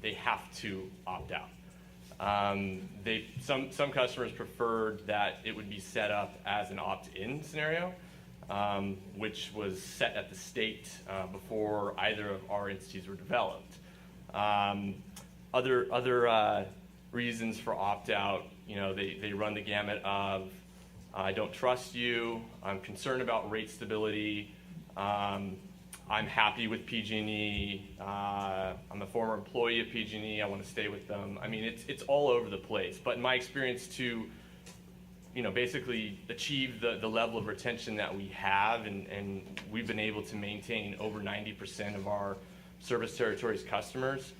they have to opt out. Some customers preferred that it would be set up as an opt-in scenario, which was set at the state before either of our entities were developed. Other reasons for opt-out, they run the gamut of I don't trust you, I'm concerned about rate stability, I'm happy with PG&E, I'm a former employee of PG&E, I want to stay with them. I mean, it's all over the place. But in my experience to, basically achieve the level of retention that we have, and we've been able to maintain over 90% of our service territory's customers,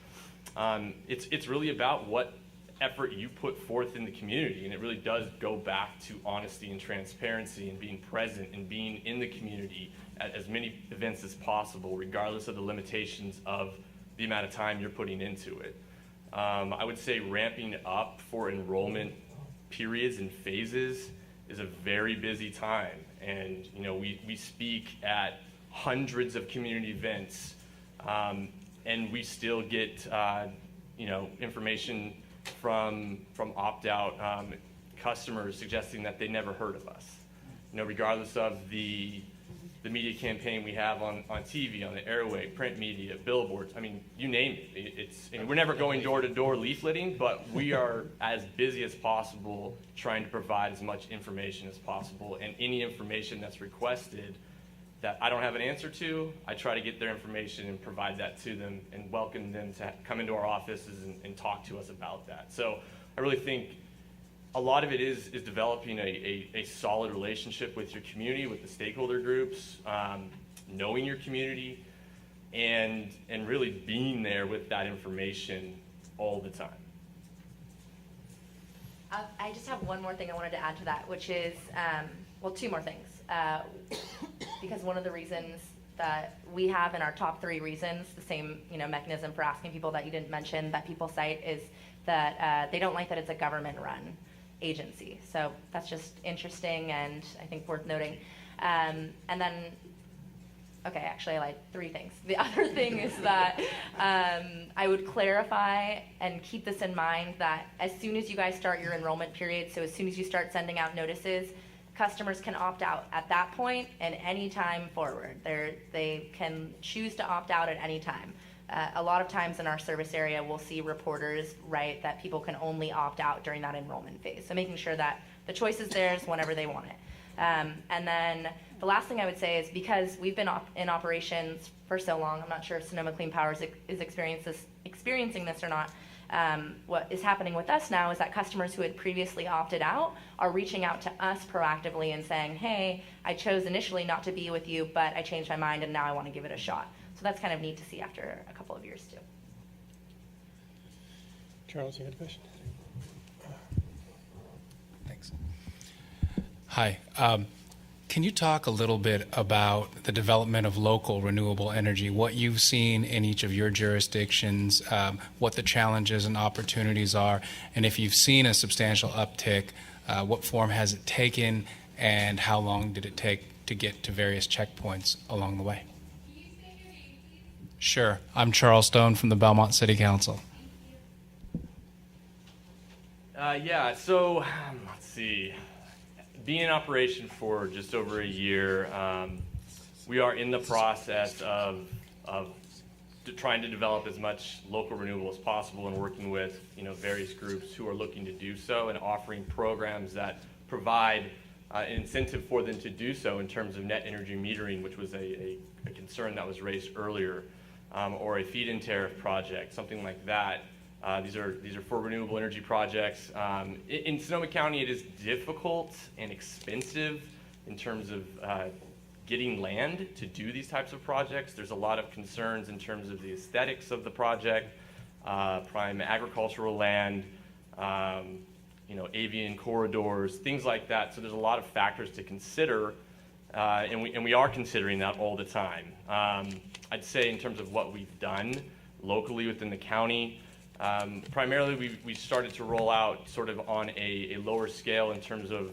it's really about what effort you put forth in the community, and it really does go back to honesty and transparency and being present and being in the community at as many events as possible, regardless of the limitations of the amount of time you're putting into it. I would say ramping up for enrollment periods and phases is a very busy time, And, you know, we speak at hundreds of community events, and we still get, you know, information from opt-out customers suggesting that they never heard of us. You know, regardless of the media campaign we have on TV, on the airway, print media, billboards, I mean, you name it. And we're never going door to door leafleting, but we are as busy as possible trying to provide as much information as possible. And any information that's requested that I don't have an answer to, I try to get their information and provide that to them and welcome them to come into our offices and talk to us about that. So I really think a lot of it is developing a solid relationship with your community, with the stakeholder groups, knowing your community, and really being there with that information all the time. I just have one more thing I wanted to add to that, which is, well, two more things. Because one of the reasons that we have in our top 3 reasons, the same, you know, mechanism for asking people that you didn't mention that people cite, is that they don't like that it's a government-run agency. So that's just interesting and I think worth noting. And then, okay, actually I lied, 3 things. The other thing is that I would clarify and keep this in mind that as soon as you guys start your enrollment period, so as soon as you start sending out notices, customers can opt out at that point and any time forward. They can choose to opt out at any time. A lot of times in our service area, we'll see reporters write that people can only opt out during that enrollment phase. So making sure that the choice is theirs whenever they want it. And then the last thing I would say is because we've been in operations for so long, I'm not sure if Sonoma Clean Power is experiencing this or not. What is happening with us now is that customers who had previously opted out are reaching out to us proactively and saying, hey, I chose initially not to be with you, but I changed my mind and now I want to give it a shot. So that's kind of neat to see after a couple of years too. Charles, you had a question? Thanks. Hi. Can you talk a little bit about the development of local renewable energy, what you've seen in each of your jurisdictions, what the challenges and opportunities are, and if you've seen a substantial uptick, what form has it taken, and how long did it take to get to various checkpoints along the way? Sure. I'm Charles Stone from the Belmont City Council. Yeah, so let's see. Being in operation for just over a year, we are in the process of trying to develop as much local renewable as possible and working with, you know, various groups who are looking to do so and offering programs that provide an incentive for them to do so in terms of net energy metering, which was a concern that was raised earlier, or a feed-in tariff project, something like that. These are for renewable energy projects. In Sonoma County, it is difficult and expensive in terms of getting land to do these types of projects. There's a lot of concerns in terms of the aesthetics of the project, prime agricultural land, you know, avian corridors, things like that. So there's a lot of factors to consider, and we are considering that all the time. I'd say in terms of what we've done locally within the county, primarily we started to roll out sort of on a lower scale in terms of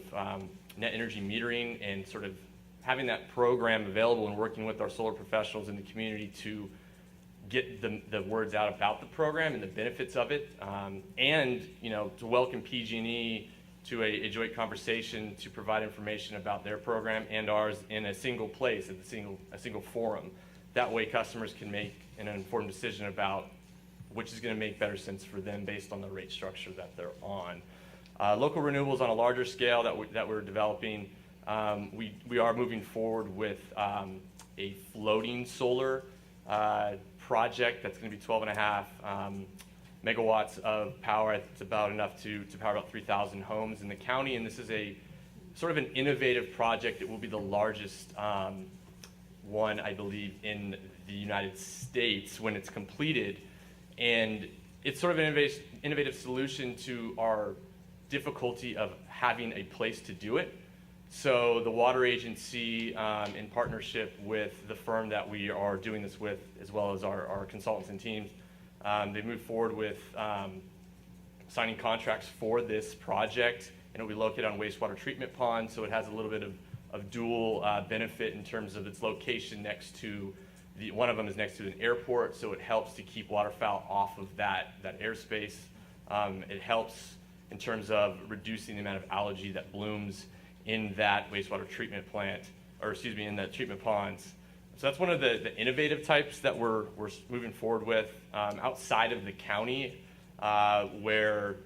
net energy metering and sort of having that program available and working with our solar professionals in the community to get the words out about the program and the benefits of it, and, you know, to welcome PG&E to a joint conversation to provide information about their program and ours in a single place, at a single forum. That way customers can make an informed decision about which is going to make better sense for them based on the rate structure that they're on. Local renewables on a larger scale that we're developing, we are moving forward with a floating solar project that's going to be 12.5 megawatts of power. It's about enough to power about 3,000 homes in the county, and this is a sort of an innovative project. It will be the largest one, I believe, in the United States when it's completed. And it's sort of an innovative solution to our difficulty of having a place to do it. So the water agency, in partnership with the firm that we are doing this with, as well as our consultants and teams, they moved forward with signing contracts for this project, and it will be located on wastewater treatment ponds, so it has a little bit dual benefit in terms of its location next to one of them is next to an airport, so it helps to keep waterfowl off of that airspace. It helps in terms of reducing the amount of algae that blooms in that wastewater treatment plant, or excuse me, in the treatment ponds. So that's one of the innovative types that we're moving forward with outside of the county, where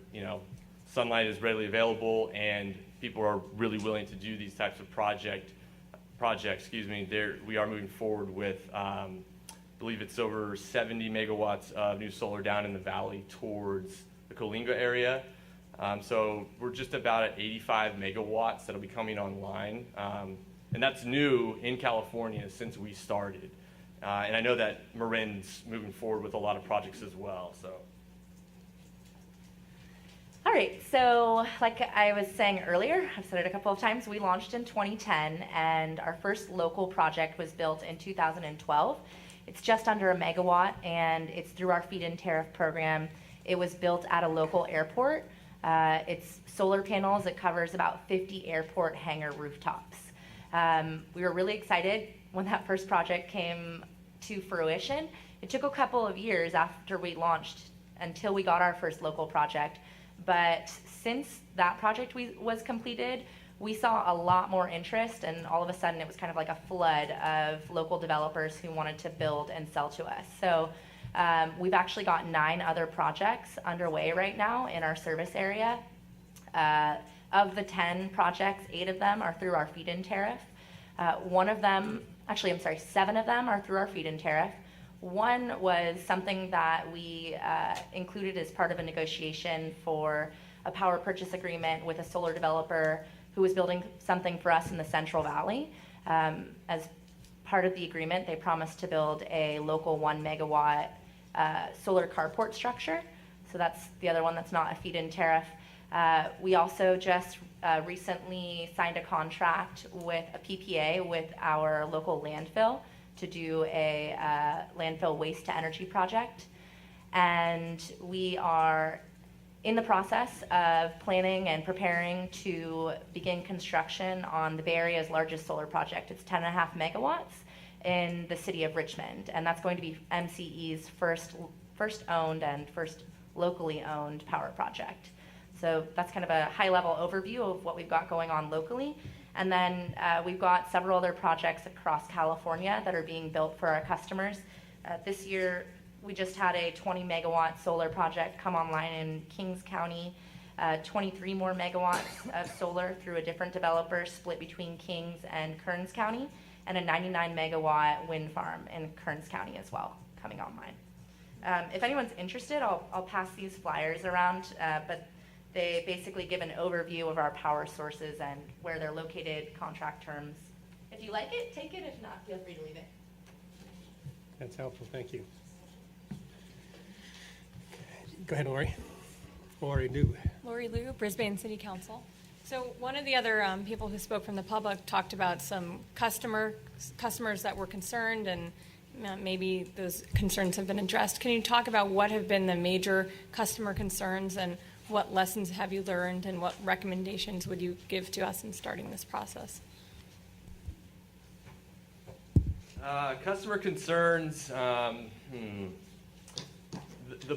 sunlight is readily available and people are really willing to do these types of projects. We are moving forward with, I believe it's over 70 megawatts of new solar down in the valley towards the Coalinga area. So we're just about at 85 megawatts that'll be coming online. And that's new in California since we started. And I know that Marin's moving forward with a lot of projects as well. So. All right, so like I was saying earlier, I've said it a couple of times, we launched in 2010 and our first local project was built in 2012. It's just under a megawatt and it's through our feed-in tariff program. It was built at a local airport. It's solar panels. It covers about 50 airport hangar rooftops. We were really excited when that first project came to fruition. It took a couple of years after we launched until we got our first local project. But since that project was completed, we saw a lot more interest, and all of a sudden it was kind of like a flood of local developers who wanted to build and sell to us. So we've actually got 9 other projects underway right now in our service area. Of the 10 projects, 8 of them are through our feed-in tariff. 7 of them are through our feed-in tariff. One was something that we included as part of a negotiation for a power purchase agreement with a solar developer who was building something for us in the Central Valley. As part of the agreement, they promised to build a local 1 megawatt solar carport structure. So that's the other one that's not a feed-in tariff. We also just recently signed a contract with a PPA with our local landfill to do a landfill waste to energy project. And we are in the process of planning and preparing to begin construction on the Bay Area's largest solar project. It's 10.5 megawatts in the city of Richmond. And that's going to be MCE's first owned and first locally owned power project. So that's kind of a high-level overview of what we've got going on locally. And then we've got several other projects across California that are being built for our customers. This year, we just had a 20 megawatt solar project come online in Kings County, 23 more megawatts of solar through a different developer split between Kings and Kearns County, and a 99 megawatt wind farm in Kearns County as well coming online. If anyone's interested, I'll pass these flyers around, but they basically give an overview of our power sources and where they're located, contract terms. If you like it, take it. If not, feel free to leave it. That's helpful, thank you. Go ahead, Lori. Lori Liu. Lori Liu, Brisbane City Council. So one of the other people who spoke from the public talked about some customers that were concerned, and maybe those concerns have been addressed. Can you talk about what have been the major customer concerns, and what lessons have you learned, and what recommendations would you give to us in starting this process? Customer concerns, the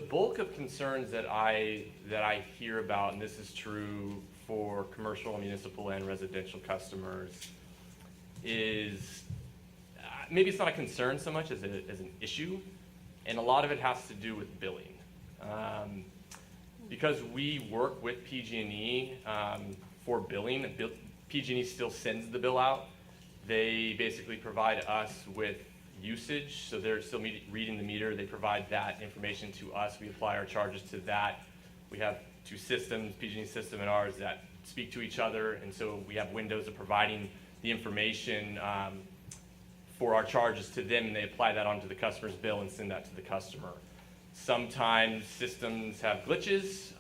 bulk of concerns that I hear about, and this is true for commercial, municipal, and residential customers, is maybe it's not a concern so much as an issue, and a lot of it has to do with billing. Because we work with PG&E for billing, PG&E still sends the bill out. They basically provide us with usage, so they're still reading the meter. They provide that information to us. We apply our charges to that. We have 2 systems, PG&E system and ours, that speak to each other, and so we have windows of providing the information for our charges to them, and they apply that onto the customer's bill and send that to the customer. Sometimes systems have glitches.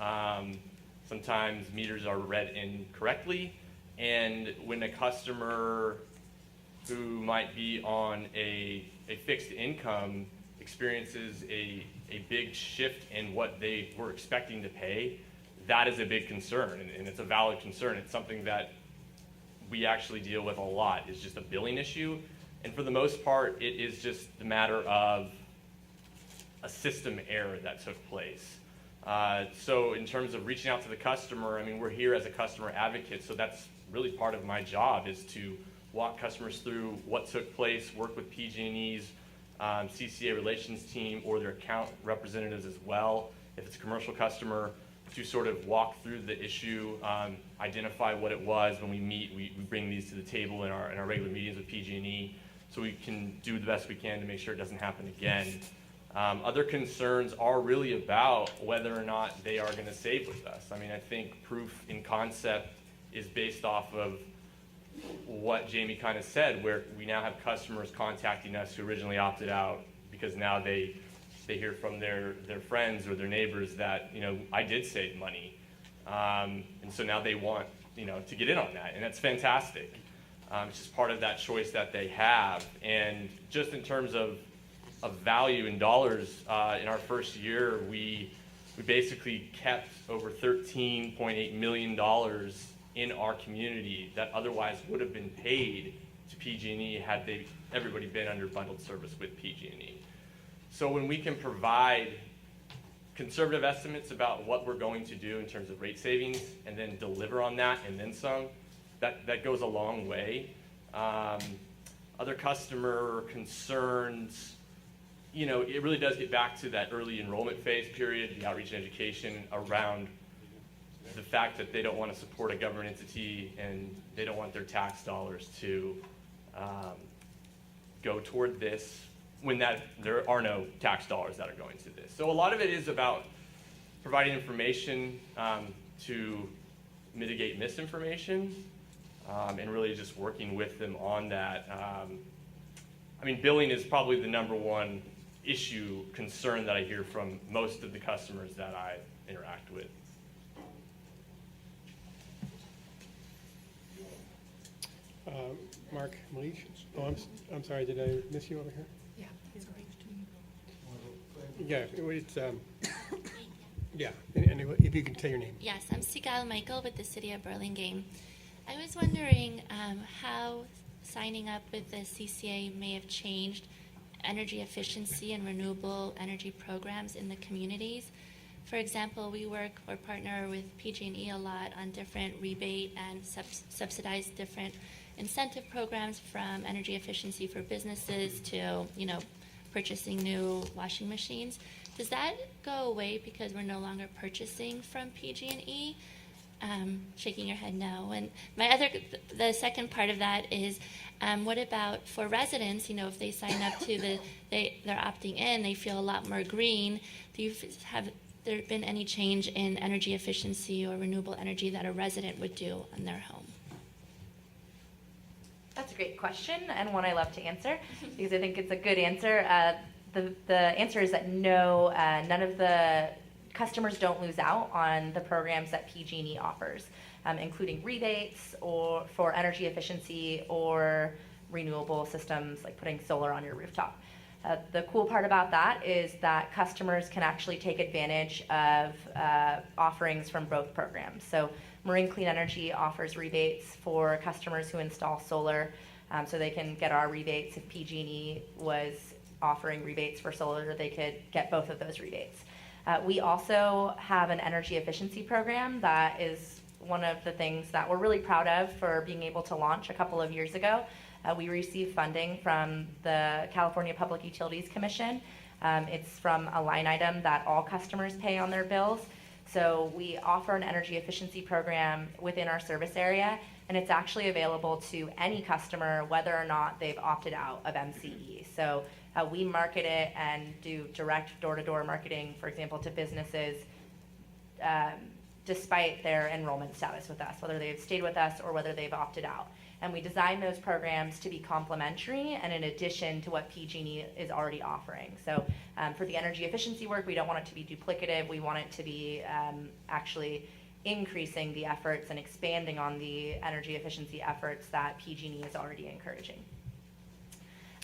Sometimes meters are read incorrectly, and when a customer who might be on a fixed income experiences a big shift in what they were expecting to pay, that is a big concern, and it's a valid concern. It's something that we actually deal with a lot is just a billing issue. And for the most part, it is just a matter of a system error that took place. So in terms of reaching out to the customer, I mean, we're here as a customer advocate, so that's really part of my job, is to walk customers through what took place, work with PG&E's CCA relations team or their account representatives as well, if it's a commercial customer, to sort of walk through the issue, identify what it was. When we meet, we bring these to the table in our regular meetings with PG&E, so we can do the best we can to make sure it doesn't happen again. Other concerns are really about whether or not they are going to save with us. I mean, I think proof in concept is based off of what Jamie kind of said, where we now have customers contacting us who originally opted out because now they hear from their friends or their neighbors that, you know, I did save money. And so now they want, you know, to get in on that, and that's fantastic. It's just part of that choice that they have. And just in terms of value in dollars, in our first year, we basically kept over $13.8 million in our community that otherwise would have been paid to PG&E had everybody been under bundled service with PG&E. So when we can provide conservative estimates about what we're going to do in terms of rate savings and then deliver on that and then some, that goes a long way. Other customer concerns, you know, it really does get back to that early enrollment phase period, the outreach and education around the fact that they don't want to support a government entity and they don't want their tax dollars to go toward this when there are no tax dollars that are going to this. So a lot of it is about providing information to mitigate misinformation and really just working with them on that. I mean, billing is probably the number one concern that I hear from most of the customers that I interact with. Mark Malik. Oh, I'm sorry, did I miss you over here? Yeah, he's going to. Yeah, it's, yeah, anyway, if you can tell your name. Yes, I'm Sigal Michael with the City of Burlingame. I was wondering how signing up with the CCA may have changed energy efficiency and renewable energy programs in the communities. For example, we work or partner with PG&E a lot on different rebate and subsidized different incentive programs, from energy efficiency for businesses to, you know, purchasing new washing machines. Does that go away because we're no longer purchasing from PG&E? Shaking your head no. And the second part of that is, what about for residents? You know, if they sign up to they're opting in, they feel a lot more green. Have there been any change in energy efficiency or renewable energy that a resident would do in their home? That's a great question, and one I love to answer because I think it's a good answer. The answer is that no, none of the customers don't lose out on the programs that PG&E offers, including rebates or for energy efficiency or renewable systems like putting solar on your rooftop. The cool part about that is that customers can actually take advantage of offerings from both programs. So Marine Clean Energy offers rebates for customers who install solar, so they can get our rebates. If PG&E was offering rebates for solar, they could get both of those rebates. We also have an energy efficiency program that is one of the things that we're really proud of for being able to launch a couple of years ago. We received funding from the California Public Utilities Commission. It's from a line item that all customers pay on their bills. So we offer an energy efficiency program within our service area, and it's actually available to any customer whether or not they've opted out of MCE. So we market it and do direct door-to-door marketing, for example, to businesses despite their enrollment status with us, whether they've stayed with us or whether they've opted out. And we design those programs to be complementary and in addition to what PG&E is already offering. So for the energy efficiency work, we don't want it to be duplicative. We want it to be actually increasing the efforts and expanding on the energy efficiency efforts that PG&E is already encouraging.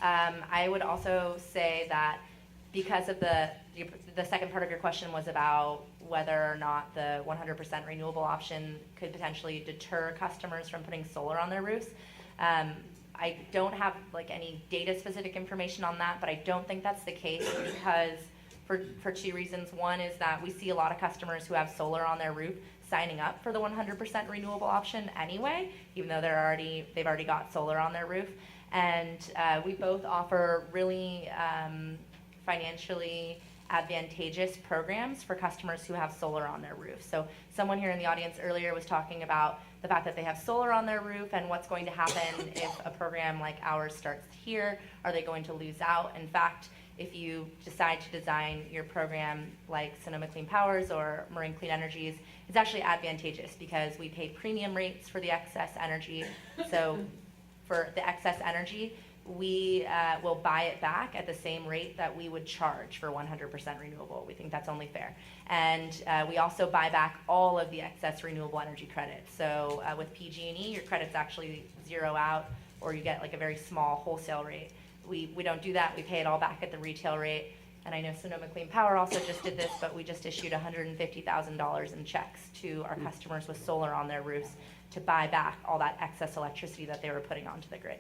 I would also say that because of the second part of your question was about whether or not the 100% renewable option could potentially deter customers from putting solar on their roofs. I don't have like any data specific information on that, but I don't think that's the case because for two reasons. One is that we see a lot of customers who have solar on their roof signing up for the 100% renewable option anyway, even though they've already got solar on their roof. And we both offer really financially advantageous programs for customers who have solar on their roof. So someone here in the audience earlier was talking about the fact that they have solar on their roof and what's going to happen if a program like ours starts here. Are they going to lose out? In fact, if you decide to design your program like Sonoma Clean Powers or Marin Clean Energies, it's actually advantageous because we pay premium rates for the excess energy. So for the excess energy, we will buy it back at the same rate that we would charge for 100% renewable. We think that's only fair. And we also buy back all of the excess renewable energy credits. So with PG&E, your credits actually zero out, or you get like a very small wholesale rate. We don't do that. We pay it all back at the retail rate. And I know Sonoma Clean Power also just did this, but we just issued $150,000 in checks to our customers with solar on their roofs to buy back all that excess electricity that they were putting onto the grid.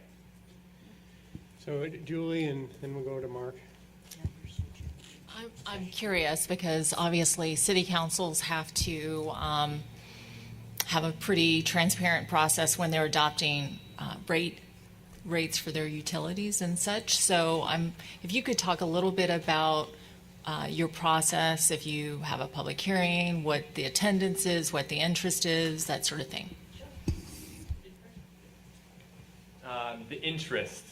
So Julie, and then we'll go to Mark. I'm curious because obviously city councils have to have a pretty transparent process when they're adopting rates for their utilities and such. So if you could talk a little bit about your process, if you have a public hearing, what the attendance is, what the interest is, that sort of thing. The interest.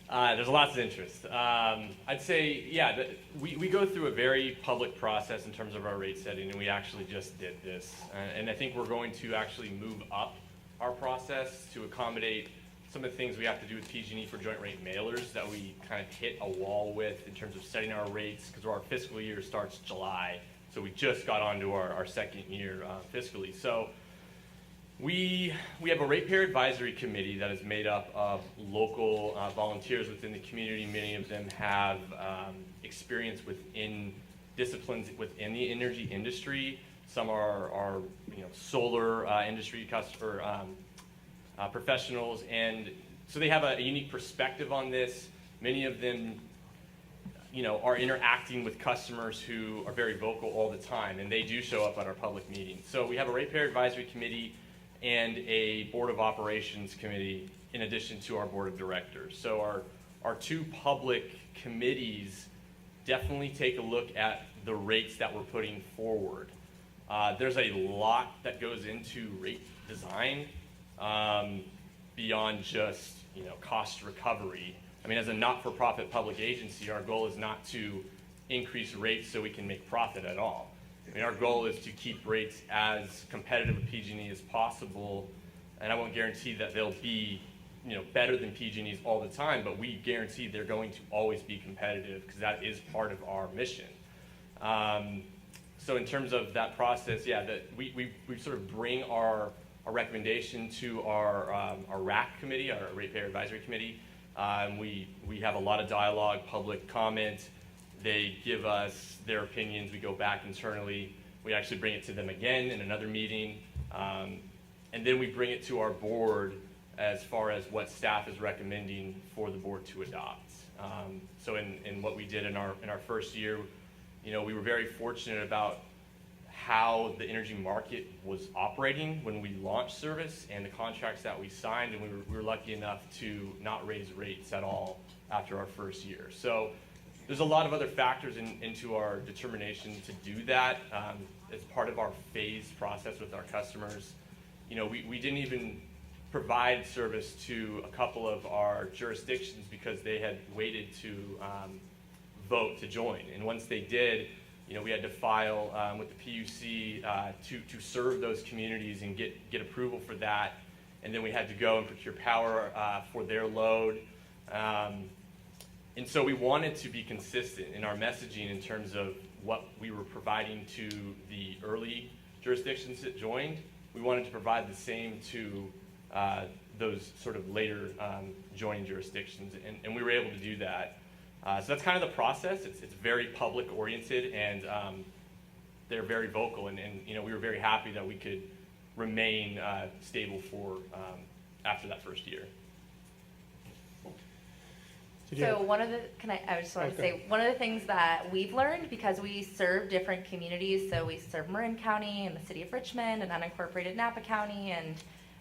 There's lots of interest. I'd say, yeah, we go through a very public process in terms of our rate setting, and we actually just did this. And I think we're going to actually move up our process to accommodate some of the things we have to do with PG&E for joint rate mailers that we kind of hit a wall with in terms of setting our rates, because our fiscal year starts July. So we just got onto our second year fiscally. So we have a ratepayer advisory committee that is made up of local volunteers within the community. Many of them have experience within disciplines within the energy industry. Some are solar industry professionals, and so they have a unique perspective on this. Many of them are interacting with customers who are very vocal all the time, and they do show up at our public meetings. So we have a ratepayer advisory committee and a board of operations committee in addition to our board of directors. So our two public committees definitely take a look at the rates that we're putting forward. There's a lot that goes into rate design beyond just cost recovery. I mean, as a not-for-profit public agency, our goal is not to increase rates so we can make profit at all. I mean, our goal is to keep rates as competitive with PG&E as possible, and I won't guarantee that they'll be better than PG&E's all the time, but we guarantee they're going to always be competitive because that is part of our mission. So in terms of that process, yeah, we sort of bring our recommendation to our RAC committee, our ratepayer advisory committee. We have a lot of dialogue, public comment. They give us their opinions. We go back internally. We actually bring it to them again in another meeting. And then we bring it to our board as far as what staff is recommending for the board to adopt. So in what we did in our first year, we were very fortunate about how the energy market was operating when we launched service and the contracts that we signed, and we were lucky enough to not raise rates at all after our first year. So there's a lot of other factors into our determination to do that as part of our phased process with our customers. We didn't even provide service to a couple of our jurisdictions because they had waited to vote to join. And once they did, we had to file with the PUC to serve those communities and get approval for that. And then we had to go and procure power for their load. And so we wanted to be consistent in our messaging in terms of what we were providing to the early jurisdictions that joined. We wanted to provide the same to those sort of later joining jurisdictions, and we were able to do that. So that's kind of the process. It's very public oriented, and they're very vocal, and we were very happy that we could remain stable for after that first year. So I just wanted to say, one of the things that we've learned, because we serve different communities, so we serve Marin County and the city of Richmond and unincorporated Napa County and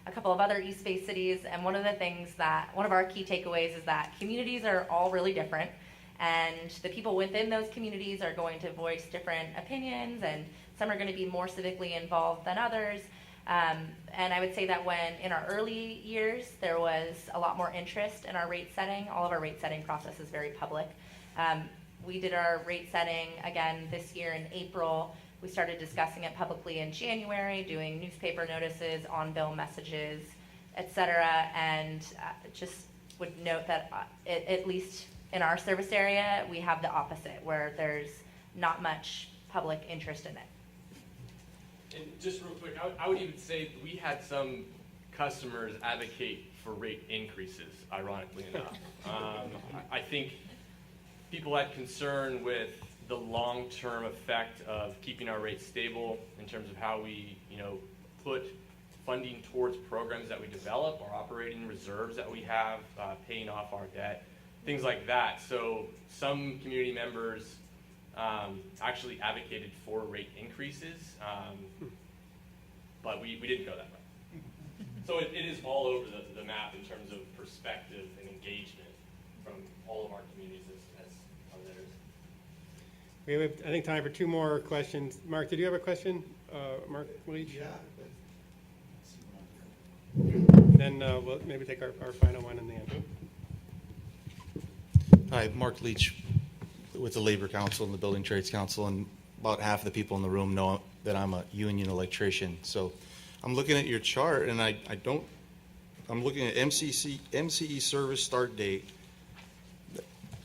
a couple of other East Bay cities, and one of our key takeaways is that communities are all really different, and the people within those communities are going to voice different opinions, and some are going to be more civically involved than others. And I would say that when in our early years, there was a lot more interest in our rate setting. All of our rate setting process is very public. We did our rate setting again this year in April. We started discussing it publicly in January, doing newspaper notices, on-bill messages, et cetera, and just would note that at least in our service area, we have the opposite, where there's not much public interest in it. And just real quick, I would even say we had some customers advocate for rate increases, ironically enough. I think people had concern with the long-term effect of keeping our rates stable in terms of how we, put funding towards programs that we develop, our operating reserves that we have, paying off our debt, things like that. So some community members actually advocated for rate increases, but we didn't go that way. So it is all over the map in terms of perspective and engagement from all of our communities as theirs. We have, I think, time for two more questions. Mark, did you have a question? Mark Leach? Yeah. Then we'll maybe take our final one in the end. Hi, Mark Leach with the Labor Council and the Building Trades Council, and about half the people in the room know that I'm a union electrician. So I'm looking at your chart, and I'm looking at MCE service start date.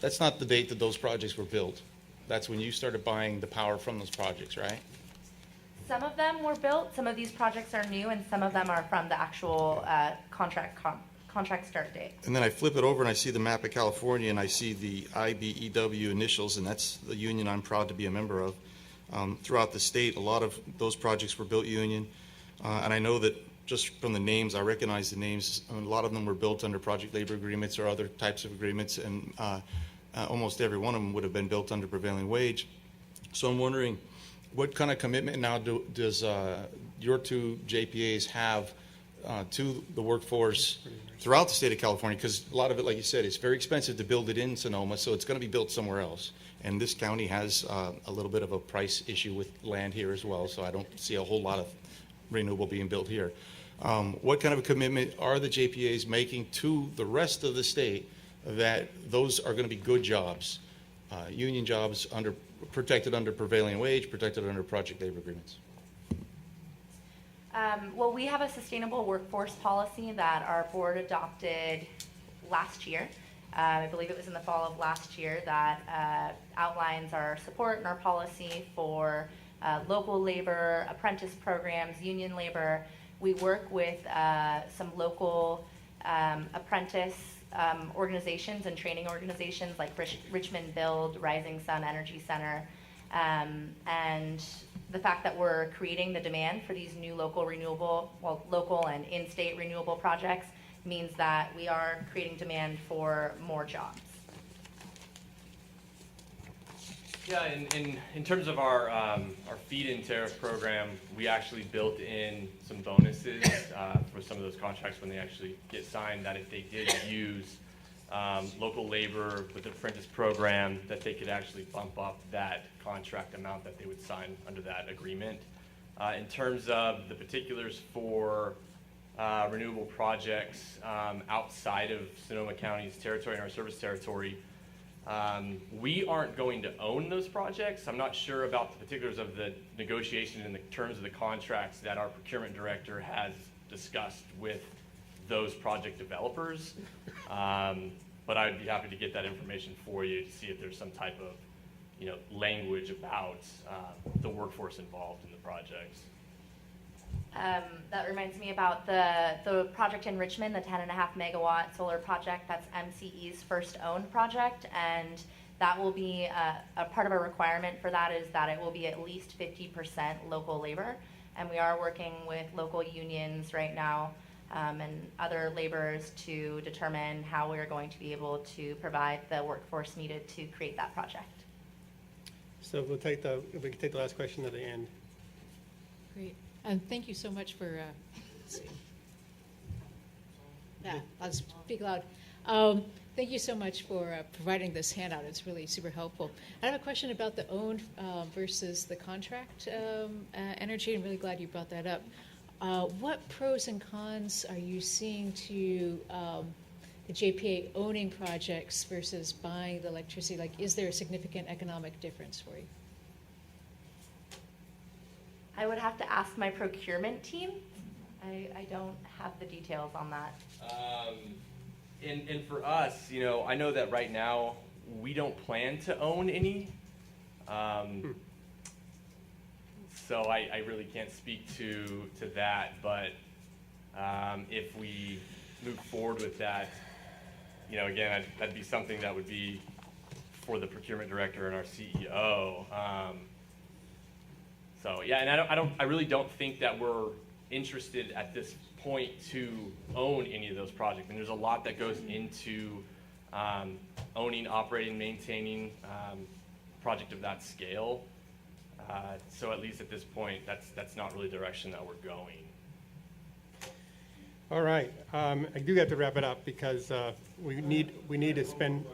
That's not the date that those projects were built. That's when you started buying the power from those projects, right? Some of them were built, some of these projects are new, and some of them are from the actual contract start date. And then I flip it over and I see the map of California, and I see the IBEW initials, and that's the union I'm proud to be a member of. Throughout the state, a lot of those projects were built union, and I know that just from the names, I recognize the names. A lot of them were built under project labor agreements or other types of agreements, and almost every one of them would have been built under prevailing wage. So I'm wondering, what kind of commitment now does your two JPAs have to the workforce throughout the state of California? Because a lot of it, like you said, it's very expensive to build it in Sonoma, so it's going to be built somewhere else. And this county has a little bit of a price issue with land here as well, so I don't see a whole lot of renewable being built here. What kind of a commitment are the JPAs making to the rest of the state that those are going to be good jobs, union jobs protected under prevailing wage, protected under project labor agreements? Well, we have a sustainable workforce policy that our board adopted last year. I believe it was in the fall of last year, that outlines our support and our policy for local labor, apprentice programs, union labor. We work with some local apprentice organizations and training organizations like Richmond Build, Rising Sun Energy Center, and the fact that we're creating the demand for these new local and in-state renewable projects means that we are creating demand for more jobs. Yeah, in terms of our feed-in tariff program, we actually built in some bonuses for some of those contracts when they actually get signed, that if they did use local labor with the apprentice program, that they could actually bump up that contract amount that they would sign under that agreement. In terms of the particulars for renewable projects outside of Sonoma County's territory and our service territory, we aren't going to own those projects. I'm not sure about the particulars of the negotiation and the terms of the contracts that our procurement director has discussed with those project developers. But I'd be happy to get that information for you to see if there's some type of language about the workforce involved in the projects. That reminds me about the project in Richmond, the 10.5 megawatt solar project. That's MCE's first owned project, and that will be a part of a requirement for that is that it will be at least 50% local labor. And we are working with local unions right now and other laborers to determine how we're going to be able to provide the workforce needed to create that project. So we can take the last question at the end. Great. Thank you so much for, I'll speak loud. Thank you so much for providing this handout. It's really super helpful. I have a question about the owned versus the contract energy. I'm really glad you brought that up. What pros and cons are you seeing to the JPA owning projects versus buying the electricity? Like, is there a significant economic difference for you? I would have to ask my procurement team. I don't have the details on that. And for us, you know, I know that right now we don't plan to own any. So I really can't speak to that, but if we move forward with that, you know, again, that'd be something that would be for the procurement director and our CEO. So yeah, and I really don't think that we're interested at this point to own any of those projects. And there's a lot that goes into owning, operating, maintaining a project of that scale. So at least at this point, that's not really the direction that we're going. All right, I do have to wrap it up because we need to spend.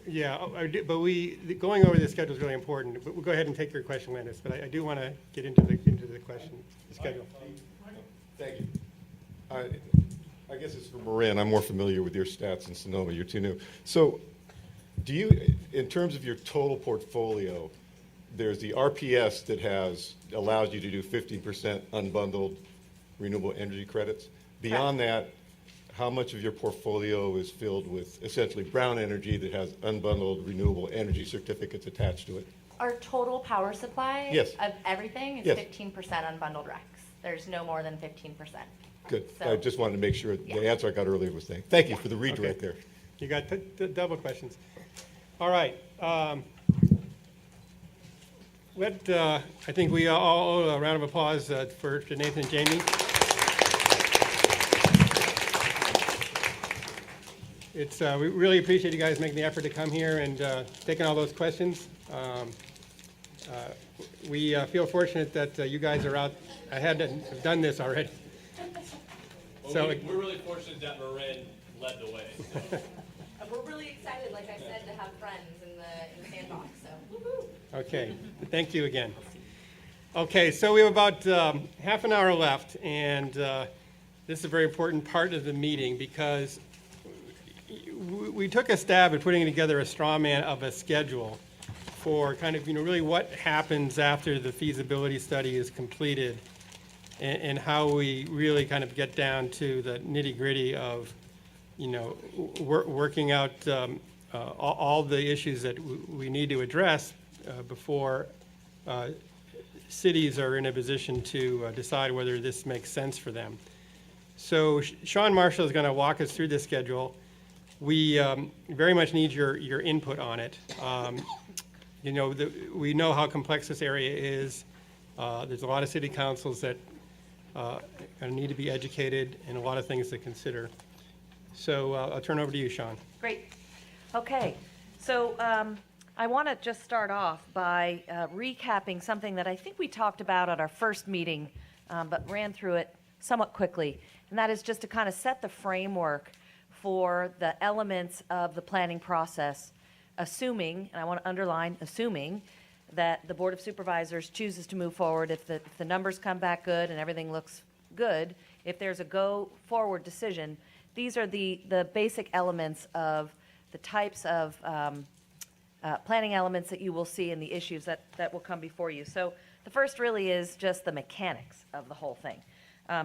Yeah, but going over the schedule is really important. But we'll go ahead and take your question, Landis. But I do want to get into the question, the schedule. Thank you. I guess it's for Marin. I'm more familiar with your stats in Sonoma. You're too new. So, do you, in terms of your total portfolio, there's the RPS that allows you to do 15% unbundled renewable energy credits. Beyond that, how much of your portfolio is filled with essentially brown energy that has unbundled renewable energy certificates attached to it? Our total power supply Yes. of everything is Yes. 15% unbundled RECs. There's no more than 15%. Good. So- I just wanted to make sure the answer I got earlier was thank. Thank you for the redirect there. You got double questions. All right. I think we all owe a round of applause for Nathan and Jamie. We really appreciate you guys making the effort to come here and taking all those questions. We feel fortunate that you guys are out ahead and have done this already. Well, So we're really fortunate that Marin led the way. We're really excited, like I said, to have friends in the sandbox. So, woo-hoo. Okay, thank you again. Okay, so we have about half an hour left, and this is a very important part of the meeting because we took a stab at putting together a straw man of a schedule for kind of, really what happens after the feasibility study is completed and how we really kind of get down to the nitty-gritty of, working out all the issues that we need to address before cities are in a position to decide whether this makes sense for them. So Sean Marshall is going to walk us through this schedule. We very much need your input on it. We know how complex this area is. There's a lot of city councils that need to be educated and a lot of things to consider. So I'll turn over to you, Sean. Great. Okay. So I want to just start off by recapping something that I think we talked about at our first meeting, but ran through it somewhat quickly. And that is just to kind of set the framework for the elements of the planning process, assuming, and I want to underline, assuming that the Board of Supervisors chooses to move forward. If the numbers come back good and everything looks good, if there's a go forward decision, these are the basic elements of the types of planning elements that you will see in the issues that will come before you. So the first really is just the mechanics of the whole thing.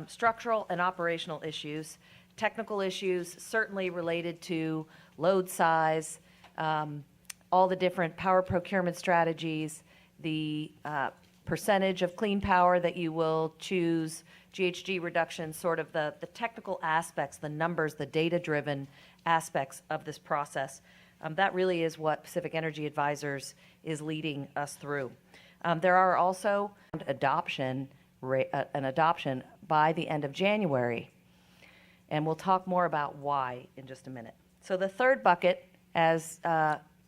Structural and operational issues, technical issues certainly related to load size, all the different power procurement strategies, the percentage of clean power that you will choose, GHG reduction, sort of the technical aspects, the numbers, the data-driven aspects of this process. That really is what Pacific Energy Advisors is leading us through. There are also an adoption by the end of January, and we'll talk more about why in just a minute. So the third bucket, as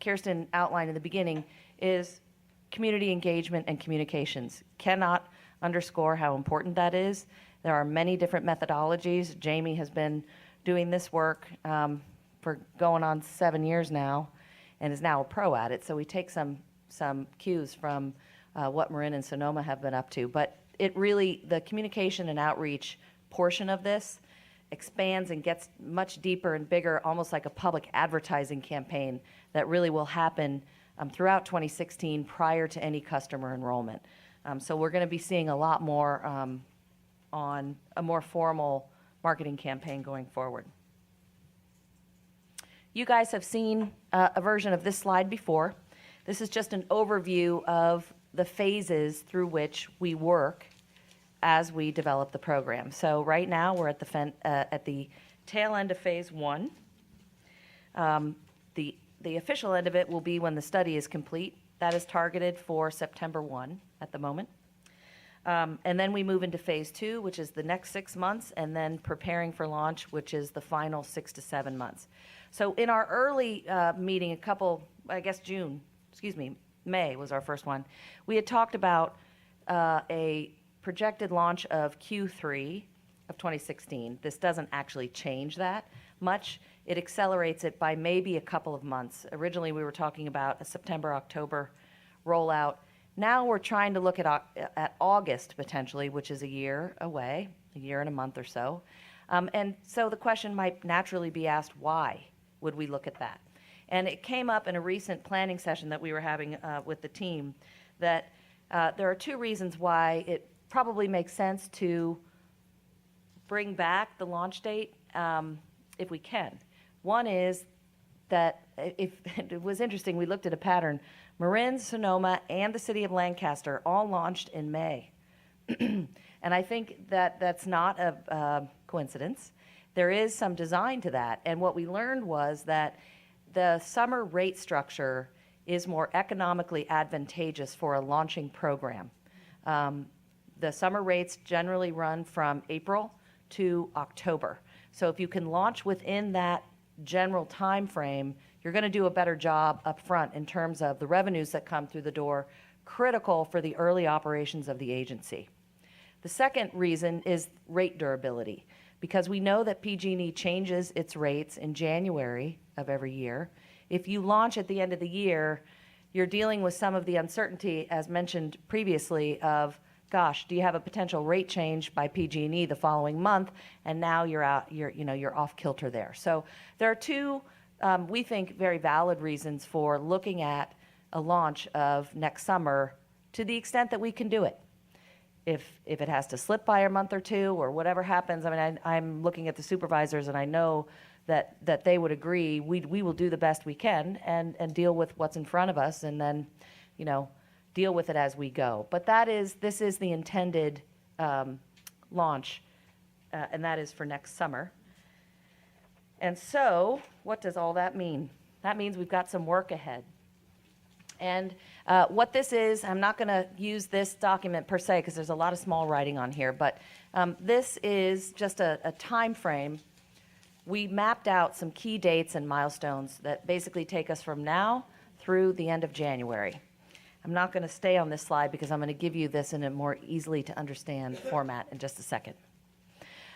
Kirsten outlined in the beginning, is community engagement and communications. Cannot underscore how important that is. There are many different methodologies. Jamie has been doing this work for going on 7 years now and is now a pro at it. So we take some cues from what Marin and Sonoma have been up to. But it really, the communication and outreach portion of this expands and gets much deeper and bigger, almost like a public advertising campaign that really will happen throughout 2016 prior to any customer enrollment. So we're going to be seeing a lot more on a more formal marketing campaign going forward. You guys have seen a version of this slide before. This is just an overview of the phases through which we work as we develop the program. So right now we're at the tail end of phase 1. The official end of it will be when the study is complete. That is targeted for September 1 at the moment. And then we move into phase 2, which is the next 6 months, and then preparing for launch, which is the final 6 to 7 months. So in our early meeting, May was our first one, we had talked about a projected launch of Q3 of 2016. This doesn't actually change that much. It accelerates it by maybe a couple of months. Originally, we were talking about a September, October rollout. Now we're trying to look at August potentially, which is a year away, a year and a month or so. And so the question might naturally be asked, why would we look at that? And it came up in a recent planning session that we were having with the team that there are 2 reasons why it probably makes sense to bring back the launch date if we can. One is that it was interesting, we looked at a pattern. Marin, Sonoma, and the city of Lancaster all launched in May. And I think that that's not a coincidence. There is some design to that. And what we learned was that the summer rate structure is more economically advantageous for a launching program. The summer rates generally run from April to October. So if you can launch within that general time frame, you're going to do a better job up front in terms of the revenues that come through the door, critical for the early operations of the agency. The second reason is rate durability, because we know that PG&E changes its rates in January of every year. If you launch at the end of the year, you're dealing with some of the uncertainty, as mentioned previously, of, gosh, do you have a potential rate change by PG&E the following month, and now you're off kilter there. So there are 2, we think, very valid reasons for looking at a launch of next summer to the extent that we can do it. If it has to slip by a month or 2 or whatever happens, I mean, I'm looking at the supervisors and I know that they would agree, we will do the best we can and deal with what's in front of us and then, deal with it as we go. But this is the intended launch, and that is for next summer. And so, what does all that mean? That means we've got some work ahead. And what this is, I'm not going to use this document per se because there's a lot of small writing on here, but this is just a time frame. We mapped out some key dates and milestones that basically take us from now through the end of January. I'm not going to stay on this slide because I'm going to give you this in a more easily to understand format in just a second.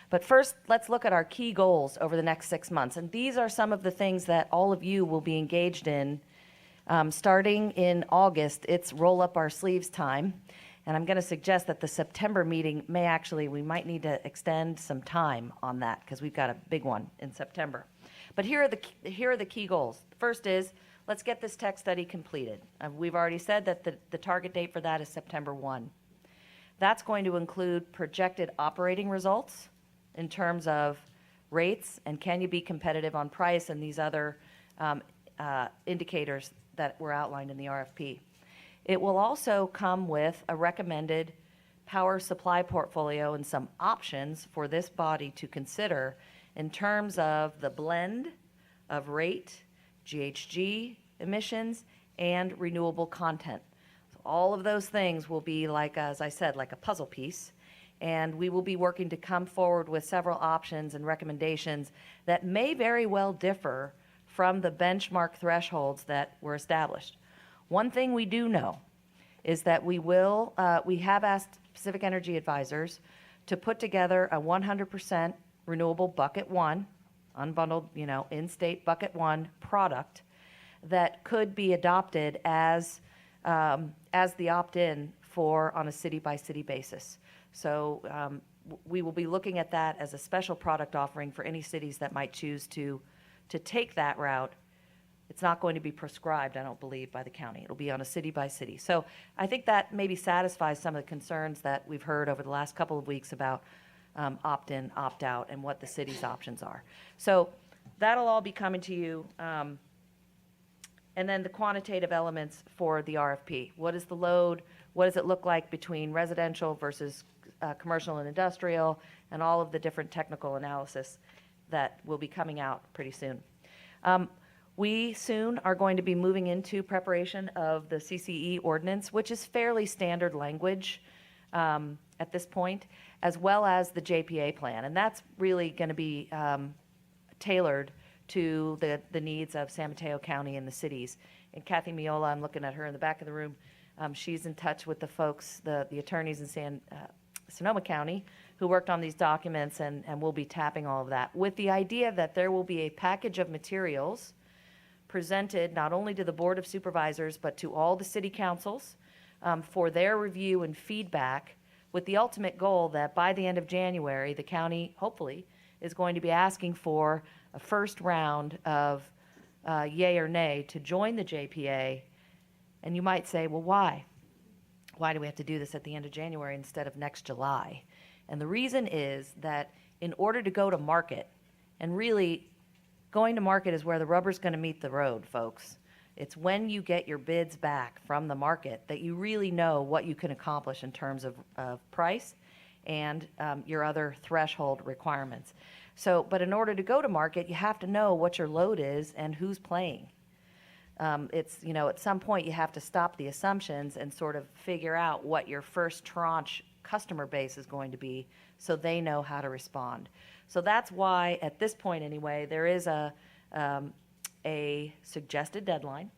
But first, let's look at our key goals over the next 6 months. And these are some of the things that all of you will be engaged in. Starting in August, it's roll up our sleeves time. And I'm going to suggest that the September meeting we might need to extend some time on that because we've got a big one in September. But here are the key goals. First is, let's get this tech study completed. We've already said that the target date for that is September 1. That's going to include projected operating results in terms of rates and can you be competitive on price and these other indicators that were outlined in the RFP. It will also come with a recommended power supply portfolio and some options for this body to consider in terms of the blend of rate, GHG emissions, and renewable content. So all of those things will be like, as I said, like a puzzle piece, and we will be working to come forward with several options and recommendations that may very well differ from the benchmark thresholds that were established. One thing we do know is that we have asked Pacific Energy Advisors to put together a 100% renewable bucket one, unbundled, in-state bucket one product that could be adopted as the opt-in for on a city-by-city basis. So we will be looking at that as a special product offering for any cities that might choose to take that route. It's not going to be prescribed, I don't believe, by the county. It'll be on a city-by-city. So I think that maybe satisfies some of the concerns that we've heard over the last couple of weeks about opt-in, opt-out, and what the city's options are. So that'll all be coming to you. And then the quantitative elements for the RFP. What is the load? What does it look like between residential versus commercial and industrial, and all of the different technical analysis that will be coming out pretty soon. We soon are going to be moving into preparation of the CCE ordinance, which is fairly standard language at this point, as well as the JPA plan. And that's really going to be tailored to the needs of San Mateo County and the cities. And Kathy Miola, I'm looking at her in the back of the room, she's in touch with the folks, the attorneys in Sonoma County who worked on these documents, and we'll be tapping all of that with the idea that there will be a package of materials presented not only to the Board of Supervisors but to all the city councils for their review and feedback, with the ultimate goal that by the end of January, the county hopefully is going to be asking for a first round of yay or nay to join the JPA. And you might say, well, why? Why do we have to do this at the end of January instead of next July? And the reason is that in order to go to market, and really going to market is where the rubber's going to meet the road, folks. It's when you get your bids back from the market that you really know what you can accomplish in terms of price and your other threshold requirements. So, but in order to go to market, you have to know what your load is and who's playing. It's, at some point you have to stop the assumptions and sort of figure out what your first tranche customer base is going to be so they know how to respond. So that's why, at this point anyway, there is a suggested deadline,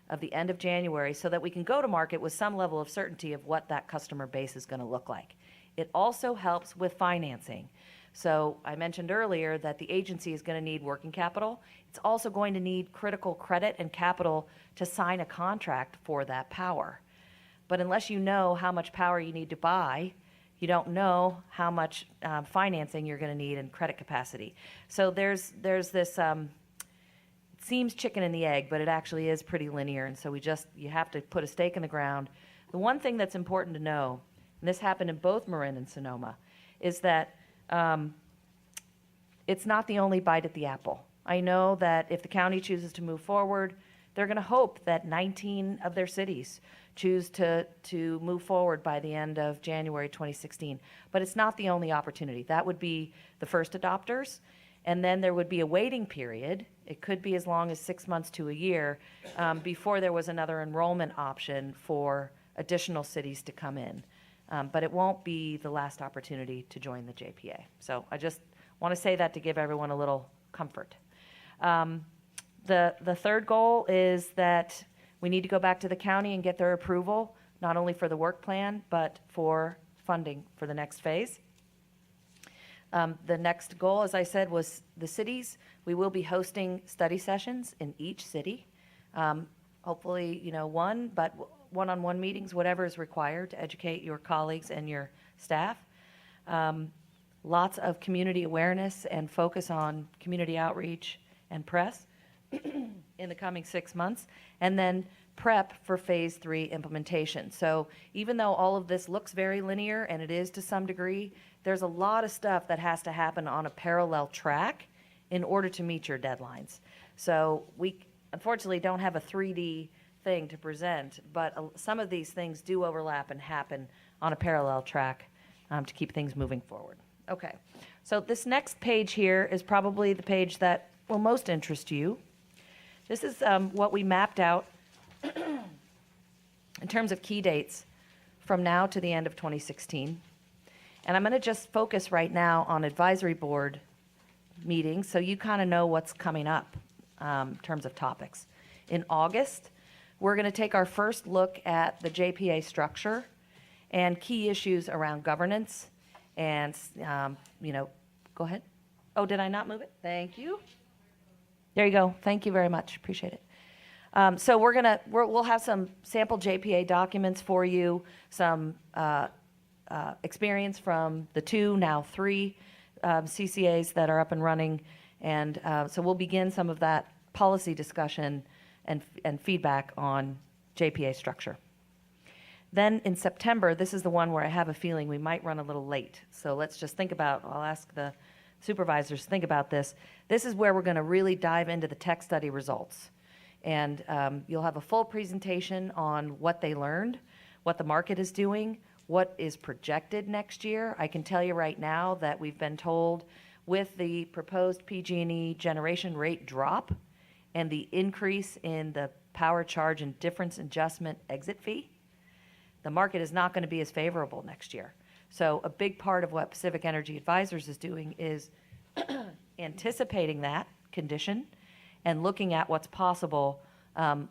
of the end of January, so that we can go to market with some level of certainty of what that customer base is going to look like. It also helps with financing. So I mentioned earlier that the agency is going to need working capital. It's also going to need critical credit and capital to sign a contract for that power. But unless you know how much power you need to buy, you don't know how much financing you're going to need and credit capacity. So there's this, it seems chicken and the egg, but it actually is pretty linear. And so you have to put a stake in the ground. The one thing that's important to know, and this happened in both Marin and Sonoma, is that it's not the only bite at the apple. I know that if the county chooses to move forward, they're going to hope that 19 of their cities choose to move forward by the end of January 2016. But it's not the only opportunity. That would be the first adopters, and then there would be a waiting period. It could be as long as 6 months to a year before there was another enrollment option for additional cities to come in. But it won't be the last opportunity to join the JPA. So I just want to say that to give everyone a little comfort. The third goal is that we need to go back to the county and get their approval, not only for the work plan, but for funding for the next phase. The next goal, as I said, was the cities. We will be hosting study sessions in each city. Hopefully, one-on-one meetings, whatever is required to educate your colleagues and your staff. Lots of community awareness and focus on community outreach and press in the coming 6 months, and then prep for phase 3 implementation. So even though all of this looks very linear, and it is to some degree, there's a lot of stuff that has to happen on a parallel track in order to meet your deadlines. So we unfortunately don't have a 3D thing to present, but some of these things do overlap and happen on a parallel track to keep things moving forward. Okay, so this next page here is probably the page that will most interest you. This is what we mapped out in terms of key dates from now to the end of 2016. And I'm going to just focus right now on advisory board meetings so you kind of know what's coming up in terms of topics. In August, we're going to take our first look at the JPA structure and key issues around governance and, go ahead. Oh, did I not move it? Thank you. There you go. Thank you very much. Appreciate it. So we'll have some sample JPA documents for you, some experience from the 2, now 3 CCAs that are up and running. And so we'll begin some of that policy discussion and feedback on JPA structure. Then in September, this is the one where I have a feeling we might run a little late. So let's just think about, I'll ask the supervisors to think about this. This is where we're going to really dive into the tech study results. And you'll have a full presentation on what they learned, what the market is doing, what is projected next year. I can tell you right now that we've been told with the proposed PG&E generation rate drop and the increase in the power charge and difference adjustment exit fee, the market is not going to be as favorable next year. So a big part of what Pacific Energy Advisors is doing is anticipating that condition and looking at what's possible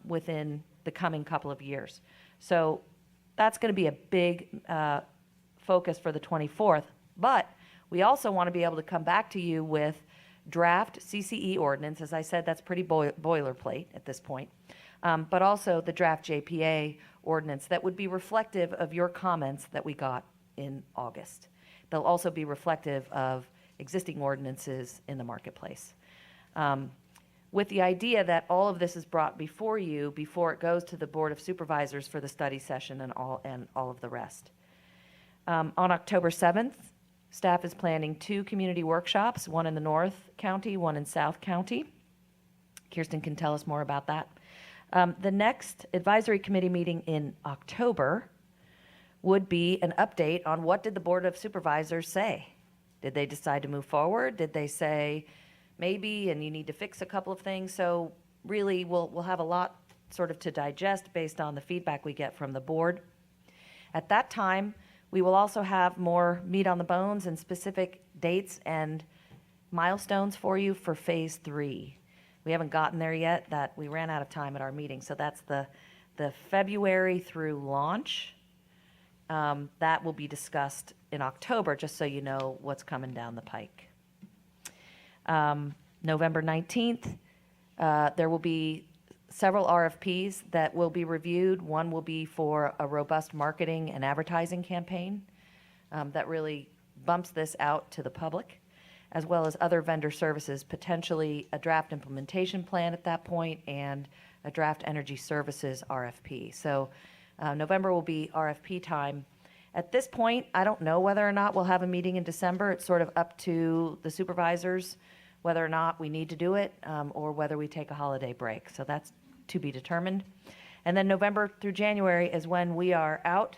within the coming couple of years. So that's going to be a big focus for the 24th. But we also want to be able to come back to you with draft CCE ordinance. As I said, that's pretty boilerplate at this point. But also the draft JPA ordinance that would be reflective of your comments that we got in August. They'll also be reflective of existing ordinances in the marketplace. With the idea that all of this is brought before you before it goes to the Board of Supervisors for the study session and all of the rest. On October 7th, staff is planning 2 community workshops, one in the North County, one in South County. Kirsten can tell us more about that. The next advisory committee meeting in October would be an update on what did the Board of Supervisors say. Did they decide to move forward? Did they say maybe and you need to fix a couple of things? So really we'll have a lot sort of to digest based on the feedback we get from the board. At that time, we will also have more meat on the bones and specific dates and milestones for you for phase 3. We haven't gotten there yet. That we ran out of time at our meeting. So that's the February through launch. That will be discussed in October, just so you know what's coming down the pike. November 19th, there will be several RFPs that will be reviewed. One will be for a robust marketing and advertising campaign that really bumps this out to the public, as well as other vendor services, potentially a draft implementation plan at that point and a draft energy services RFP. So November will be RFP time. At this point, I don't know whether or not we'll have a meeting in December. It's sort of up to the supervisors whether or not we need to do it or whether we take a holiday break. So that's to be determined. And then November through January is when we are out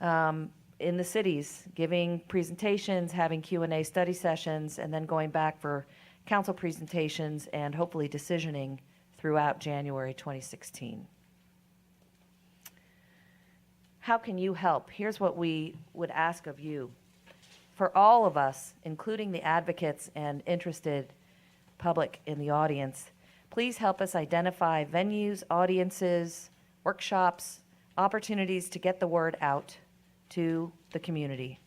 in the cities, giving presentations, having Q&A study sessions, and then going back for council presentations and hopefully decisioning throughout January 2016. How can you help? Here's what we would ask of you. For all of us, including the advocates and interested public in the audience, please help us identify venues, audiences, workshops, opportunities to get the word out to the community.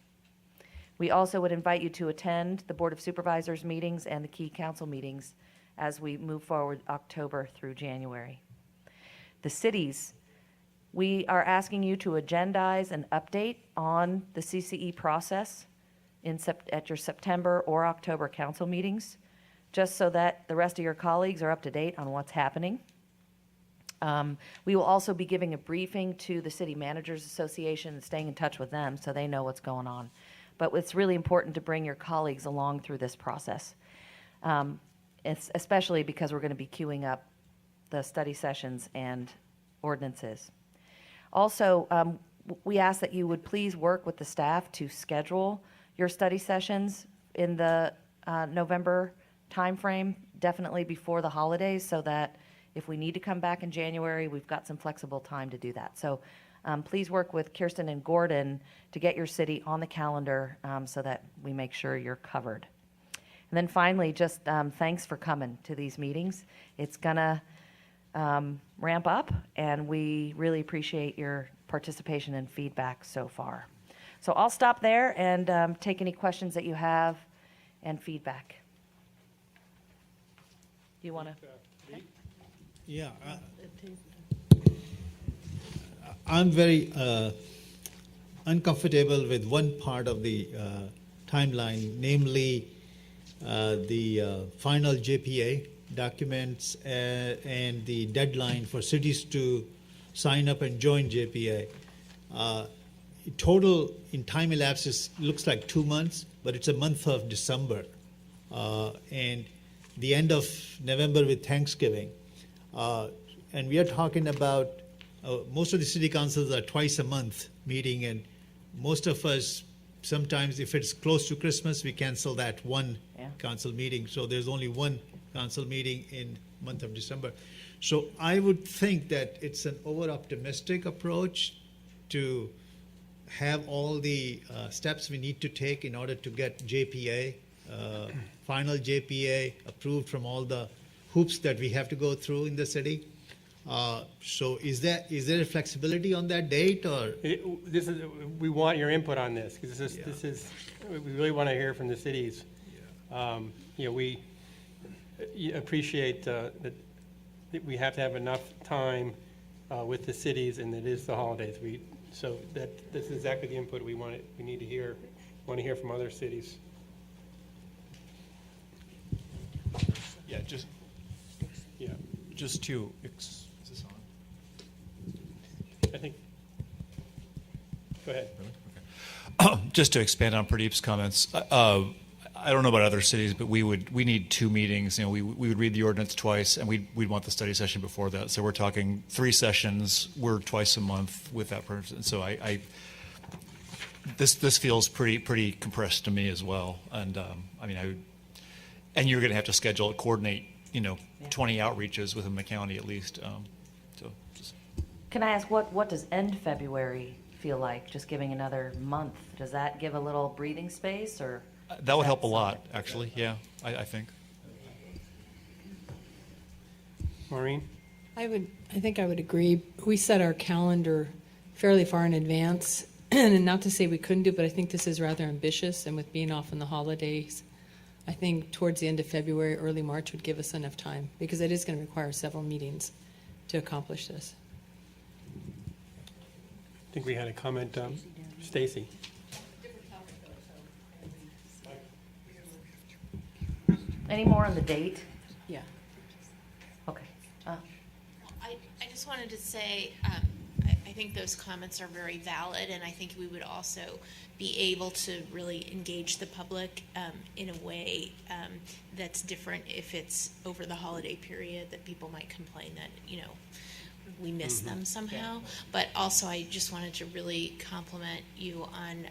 We also would invite you to attend the Board of Supervisors meetings and the key council meetings as we move forward October through January. The cities, we are asking you to agendize an update on the CCE process at your September or October council meetings, just so that the rest of your colleagues are up to date on what's happening. We will also be giving a briefing to the City Managers Association and staying in touch with them so they know what's going on. But it's really important to bring your colleagues along through this process, especially because we're going to be queuing up the study sessions and ordinances. Also, we ask that you would please work with the staff to schedule your study sessions in the November timeframe, definitely before the holidays, so that if we need to come back in January, we've got some flexible time to do that. So please work with Kirsten and Gordon to get your city on the calendar so that we make sure you're covered. And then finally, just thanks for coming to these meetings. It's gonna ramp up, and we really appreciate your participation and feedback so far. So I'll stop there and take any questions that you have and feedback. Do you want to? Yeah. I'm very uncomfortable with one part of the timeline, namely the final JPA documents and the deadline for cities to sign up and join JPA. Total in time elapses looks like 2 months, but it's a month of December and the end of November with Thanksgiving. And we are talking about most of the city councils are twice a month meeting, and most of us, sometimes if it's close to Christmas, we cancel that one council meeting. So there's only one council meeting in month of December. So I would think that it's an over-optimistic approach to have all the steps we need to take in order to get JPA, final JPA approved from all the hoops that we have to go through in the city. So is there a flexibility on that date, or? We want your input on this, because we really want to hear from the cities. We appreciate that we have to have enough time with the cities, and it is the holidays. So this is exactly the input we need to hear. Want to hear from other cities. Yeah, just to. Is this on? I think. Go ahead. Okay. Just to expand on Pradeep's comments, I don't know about other cities, but we need 2 meetings. We would read the ordinance twice, and we'd want the study session before that. So we're talking 3 sessions. We're twice a month with that person. So this feels pretty compressed to me as well. And and you're going to have to schedule, coordinate, 20 outreaches within the county at least. Can I ask what does end February feel like? Just giving another month. Does that give a little breathing space, or? That would help a lot, actually. Yeah, I think. Maureen? I think I would agree. We set our calendar fairly far in advance, and not to say we couldn't do it, but I think this is rather ambitious, and with being off in the holidays, I think towards the end of February, early March would give us enough time, because it is going to require several meetings to accomplish this. I think we had a comment, Stacy. Any more on the date? Yeah. Okay. I just wanted to say, I think those comments are very valid, and I think we would also be able to really engage the public in a way that's different if it's over the holiday period, that people might complain that, we miss them somehow. But also, I just wanted to really compliment you on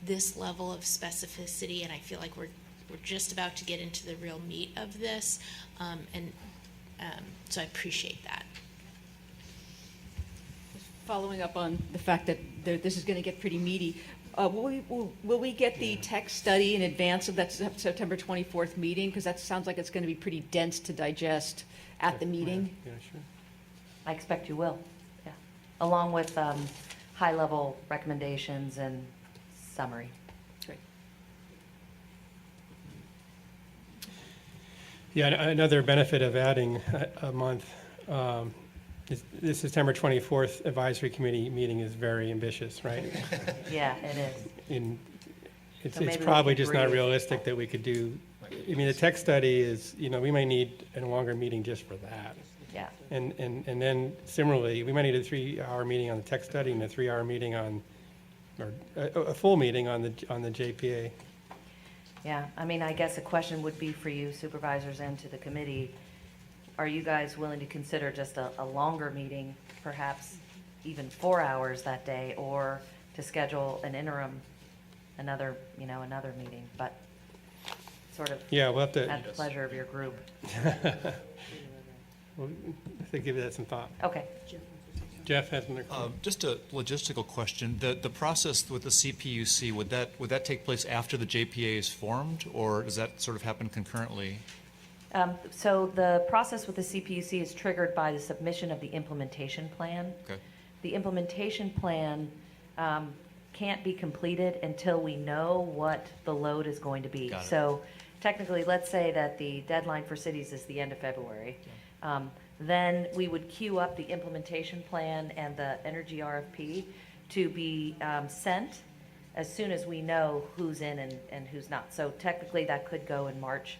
this level of specificity, and I feel like we're just about to get into the real meat of this, so I appreciate that. Following up on the fact that this is going to get pretty meaty, will we get the text study in advance of that September 24th meeting? Because that sounds like it's going to be pretty dense to digest at the meeting. Yeah, sure. I expect you will, yeah. Along with high-level recommendations and summary. Great. Yeah, another benefit of adding a month. This September 24th advisory committee meeting is very ambitious, right? Yeah, it is. It's probably just not realistic that we could do. The tech study is, we may need a longer meeting just for that. Yeah. And then similarly, we might need a 3-hour meeting on the tech study and a 3-hour meeting or a full meeting on the JPA. Yeah, I guess a question would be for you supervisors and to the committee, are you guys willing to consider just a longer meeting, perhaps even 4 hours that day, or to schedule an interim, another meeting, but sort of Yeah, we'll have to. at the pleasure of your group. We'll have to give that some thought. Okay. Jeff has another comment. Just a logistical question. The process with the CPUC, would that take place after the JPA is formed, or does that sort of happen concurrently? So the process with the CPUC is triggered by the submission of the implementation plan. Okay. The implementation plan can't be completed until we know what the load is going to be. Got it. So technically, let's say that the deadline for cities is the end of February. Then we would queue up the implementation plan and the energy RFP to be sent as soon as we know who's in and who's not. So technically, that could go in March.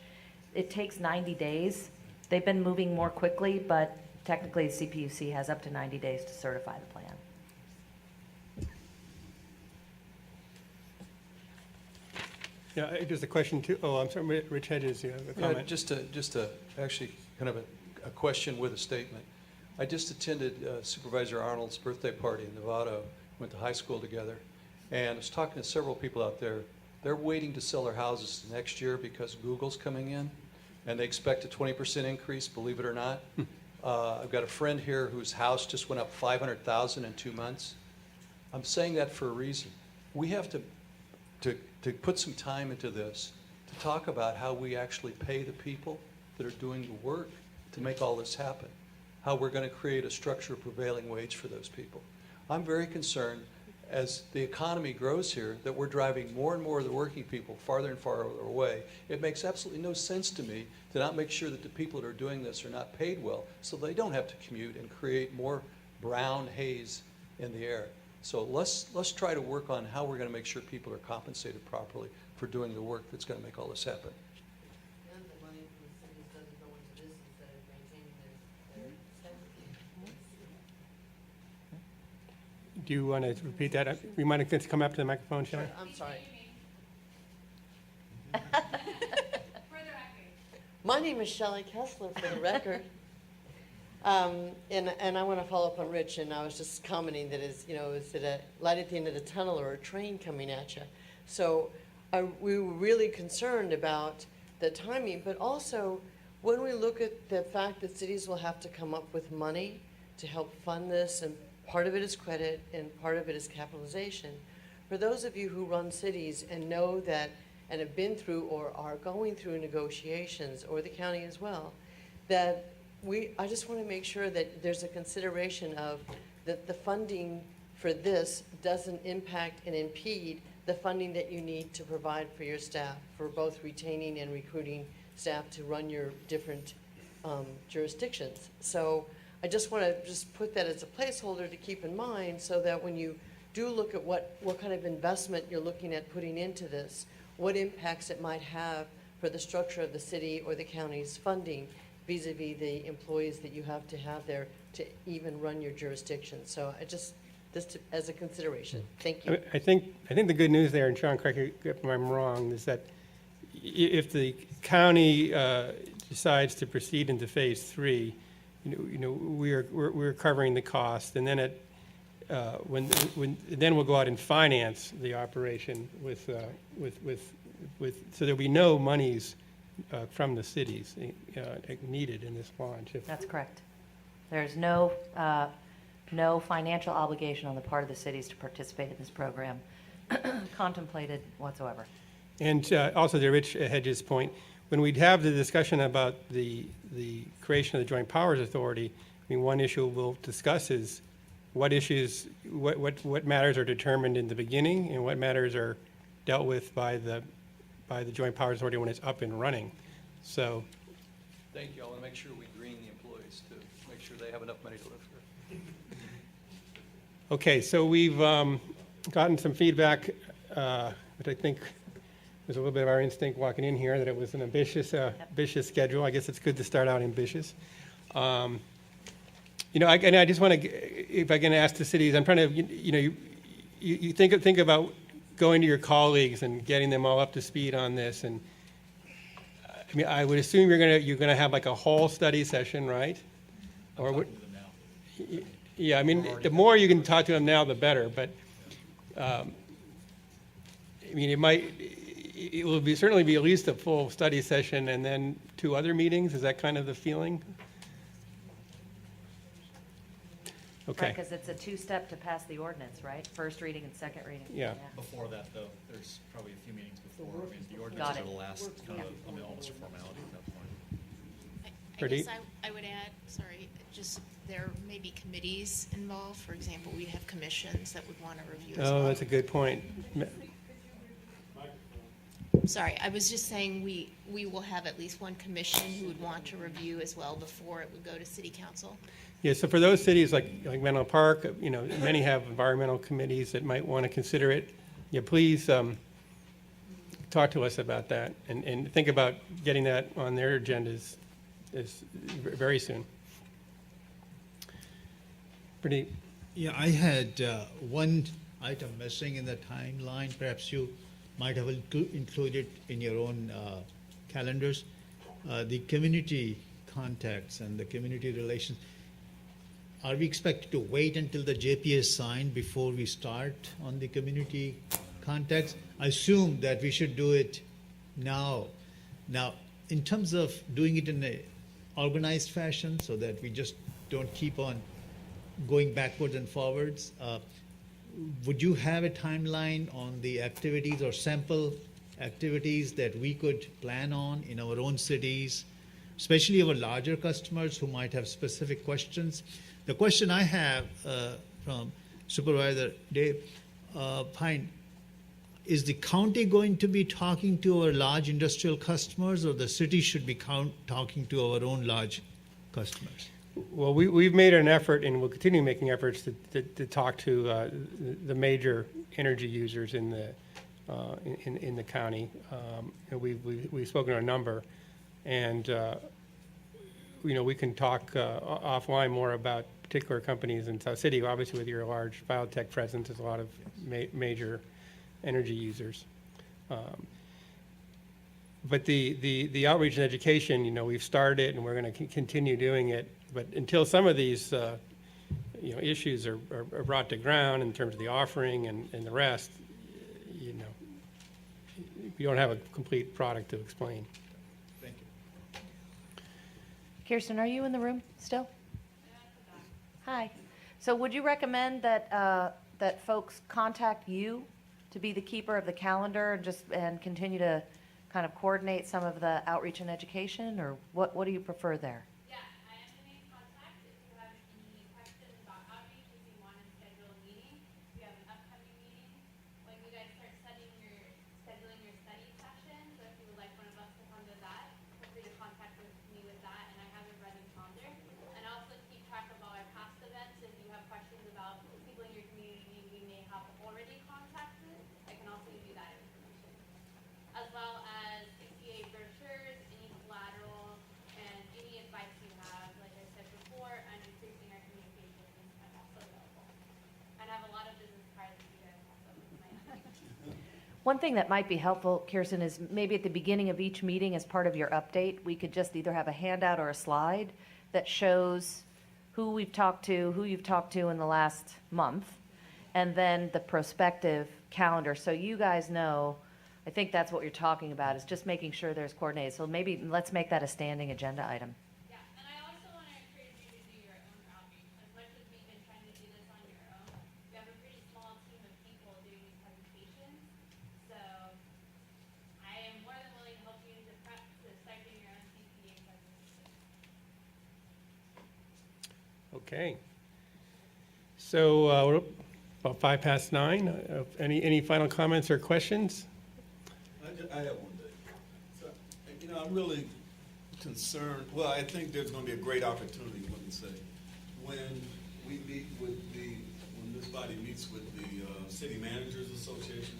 It takes 90 days. They've been moving more quickly, but technically, the CPUC has up to 90 days to certify the plan. Yeah, just a question too. Oh, I'm sorry, Rich Hedges, you have a comment. Just to actually kind of a question with a statement. I just attended Supervisor Arnold's birthday party in Nevada, went to high school together, and I was talking to several people out there. They're waiting to sell their houses next year because Google's coming in, and they expect a 20% increase, believe it or not. I've got a friend here whose house just went up $500,000 in 2 months. I'm saying that for a reason. We have to put some time into this, to talk about how we actually pay the people that are doing the work to make all this happen, how we're going to create a structure of prevailing wage for those people. I'm very concerned as the economy grows here that we're driving more and more of the working people farther and farther away. It makes absolutely no sense to me to not make sure that the people that are doing this are not paid well so they don't have to commute and create more brown haze in the air. So let's try to work on how we're going to make sure people are compensated properly for doing the work that's going to make all this happen. Do you want to repeat that? You might have to come up to the microphone, Shelley. I'm sorry. My name is Shelley Kessler, for the record. And I want to follow up on Rich, and I was just commenting that is it a light at the end of the tunnel or a train coming at you? So we were really concerned about the timing, but also when we look at the fact that cities will have to come up with money to help fund this, and part of it is credit and part of it is capitalization. For those of you who run cities and know that and have been through or are going through negotiations, or the county as well, that I just want to make sure that there's a consideration of that the funding for this doesn't impact and impede the funding that you need to provide for your staff, for both retaining and recruiting staff to run your different jurisdictions. So I just want to just put that as a placeholder to keep in mind, so that when you do look at what kind of investment you're looking at putting into this, what impacts it might have for the structure of the city or the county's funding vis-a-vis the employees that you have there to even run your jurisdiction. So I just as a consideration. Thank you. I think the good news there, and Sean, correct me if I'm wrong, is that if the county decides to proceed into phase 3, we're covering the cost, and then then we'll go out and finance the operation with so there'll be no monies from the cities needed in this launch. That's correct. There's no financial obligation on the part of the cities to participate in this program contemplated whatsoever. And also to Rich Hedges' point, when we'd have the discussion about the creation of the Joint Powers Authority, I mean, one issue we'll discuss is what matters are determined in the beginning and what matters are dealt with by the Joint Powers Authority when it's up and running. So. Thank you. I want to make sure we green the employees to make sure they have enough money to live here. Okay, so we've gotten some feedback, which I think was a little bit of our instinct walking in here, that it was an ambitious schedule. I guess it's good to start out ambitious. I just want to, if I can ask the cities, I'm trying to, you think about going to your colleagues and getting them all up to speed on this. And I mean, I would assume you're gonna have like a whole study session, right? Or would? Yeah, I mean, the more you can talk to them now, the better, but, I mean, it will certainly be at least a full study session and then 2 other meetings, is that kind of the feeling? Okay. Right, because it's a two-step to pass the ordinance, right? First reading and second reading. Yeah. Before that, though, there's probably a few meetings before. I mean, the Got ordinance it. is the last, kind of, I mean, almost a formality at that point. I guess I would add, sorry, just there may be committees involved. For example, we have commissions that would want to review as well. Oh, that's a good point. Sorry, I was just saying we will have at least one commission who would want to review as well before it would go to city council. Yeah, so for those cities like Menlo Park, you know, many have environmental committees that might want to consider it. Yeah, please talk to us about that and think about getting that on their agendas very soon. Pretty. Yeah, I had one item missing in the timeline. Perhaps you might have included in your own calendars. The community contacts and the community relations. Are we expected to wait until the JP is signed before we start on the community contacts? I assume that we should do it now. Now, in terms of doing it in an organized fashion so that we just don't keep on going backwards and forwards, would you have a timeline on the activities or sample activities that we could plan on in our own cities, especially our larger customers who might have specific questions? The question I have from Supervisor Dave Pine, is the county going to be talking to our large industrial customers, or the city should be talking to our own large customers? Well, we've made an effort, and we'll continue making efforts to talk to the major energy users in the county. And we've spoken to a number, and you know, we can talk offline more about particular companies in South City. Obviously, with your large biotech presence, there's a lot of major energy users. But the outreach and education, you know, we've started and we're going to continue doing it. But until some of these, you know, issues are brought to ground in terms of the offering and the rest, you know, we don't have a complete product to explain. Thank you. Kirsten, are you in the room still? Hi. So would you recommend that, that folks contact you to be the keeper of the calendar and continue to kind of coordinate some of the outreach and education, or what do you prefer there? One thing that might be helpful, Kirsten, is maybe at the beginning of each meeting as part of your update, we could just either have a handout or a slide that shows who we've talked to, who you've talked to in the last month, and then the prospective calendar. So you guys know, I think that's what you're talking about, is just making sure there's coordinated. So maybe let's make that a standing agenda item. Okay. So we're about 9:05. Any final comments or questions? I have one, Dave. So, you know, I'm really concerned. Well, I think there's going to be a great opportunity, let me say, when this body meets with the City Managers Association.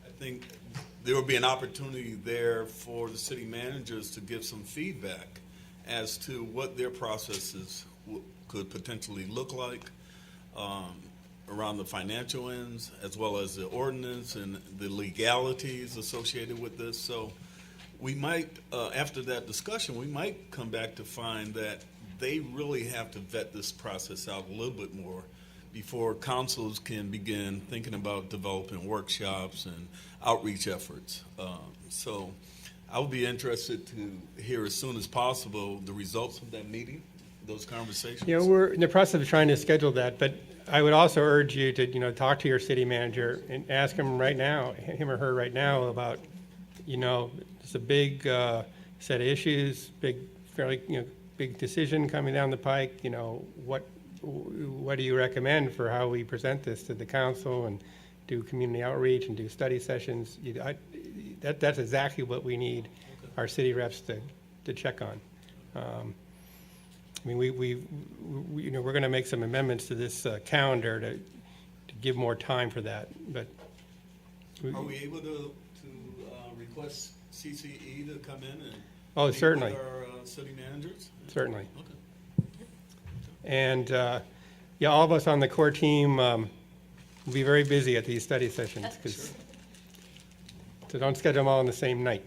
I think there will be an opportunity there for the city managers to give some feedback as to what their processes could potentially look like around the financial ends, as well as the ordinance and the legalities associated with this. So we might, after that discussion, we might come back to find that they really have to vet this process out a little bit more before councils can begin thinking about developing workshops and outreach efforts. So I would be interested to hear as soon as possible the results of that meeting, those conversations. You know, we're in the process of trying to schedule that, but I would also urge you to, talk to your city manager and ask him right now, him or her right now, about, it's a big set of issues, big decision coming down the pike. What do you recommend for how we present this to the council and do community outreach and do study sessions? That's exactly what we need our city reps to check on. We're going to make some amendments to this calendar to give more time for that. But are we able to request CCE to come in and meet certainly with our city managers? Certainly. Okay. And all of us on the core team will be very busy at these study sessions, so don't schedule them all on the same night.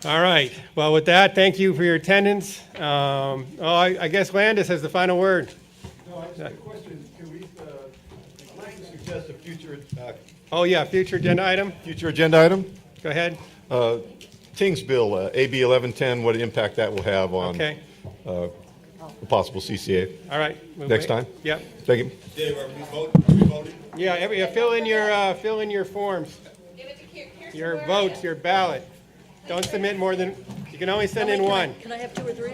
All right. Well, with that, thank you for your attendance. I guess Landis has the final word. No, I just have a question. Can we, I'd like to suggest a future... future agenda item? Future agenda item? Go ahead. Ting's bill, AB 1110, what impact that will have on a possible CCA. All right. Next time? Yep. Thank you. Dave, are we voting? Yeah, fill in your forms. Your votes, your ballot. Don't submit more than, you can only send in one. Can I have 2 or 3?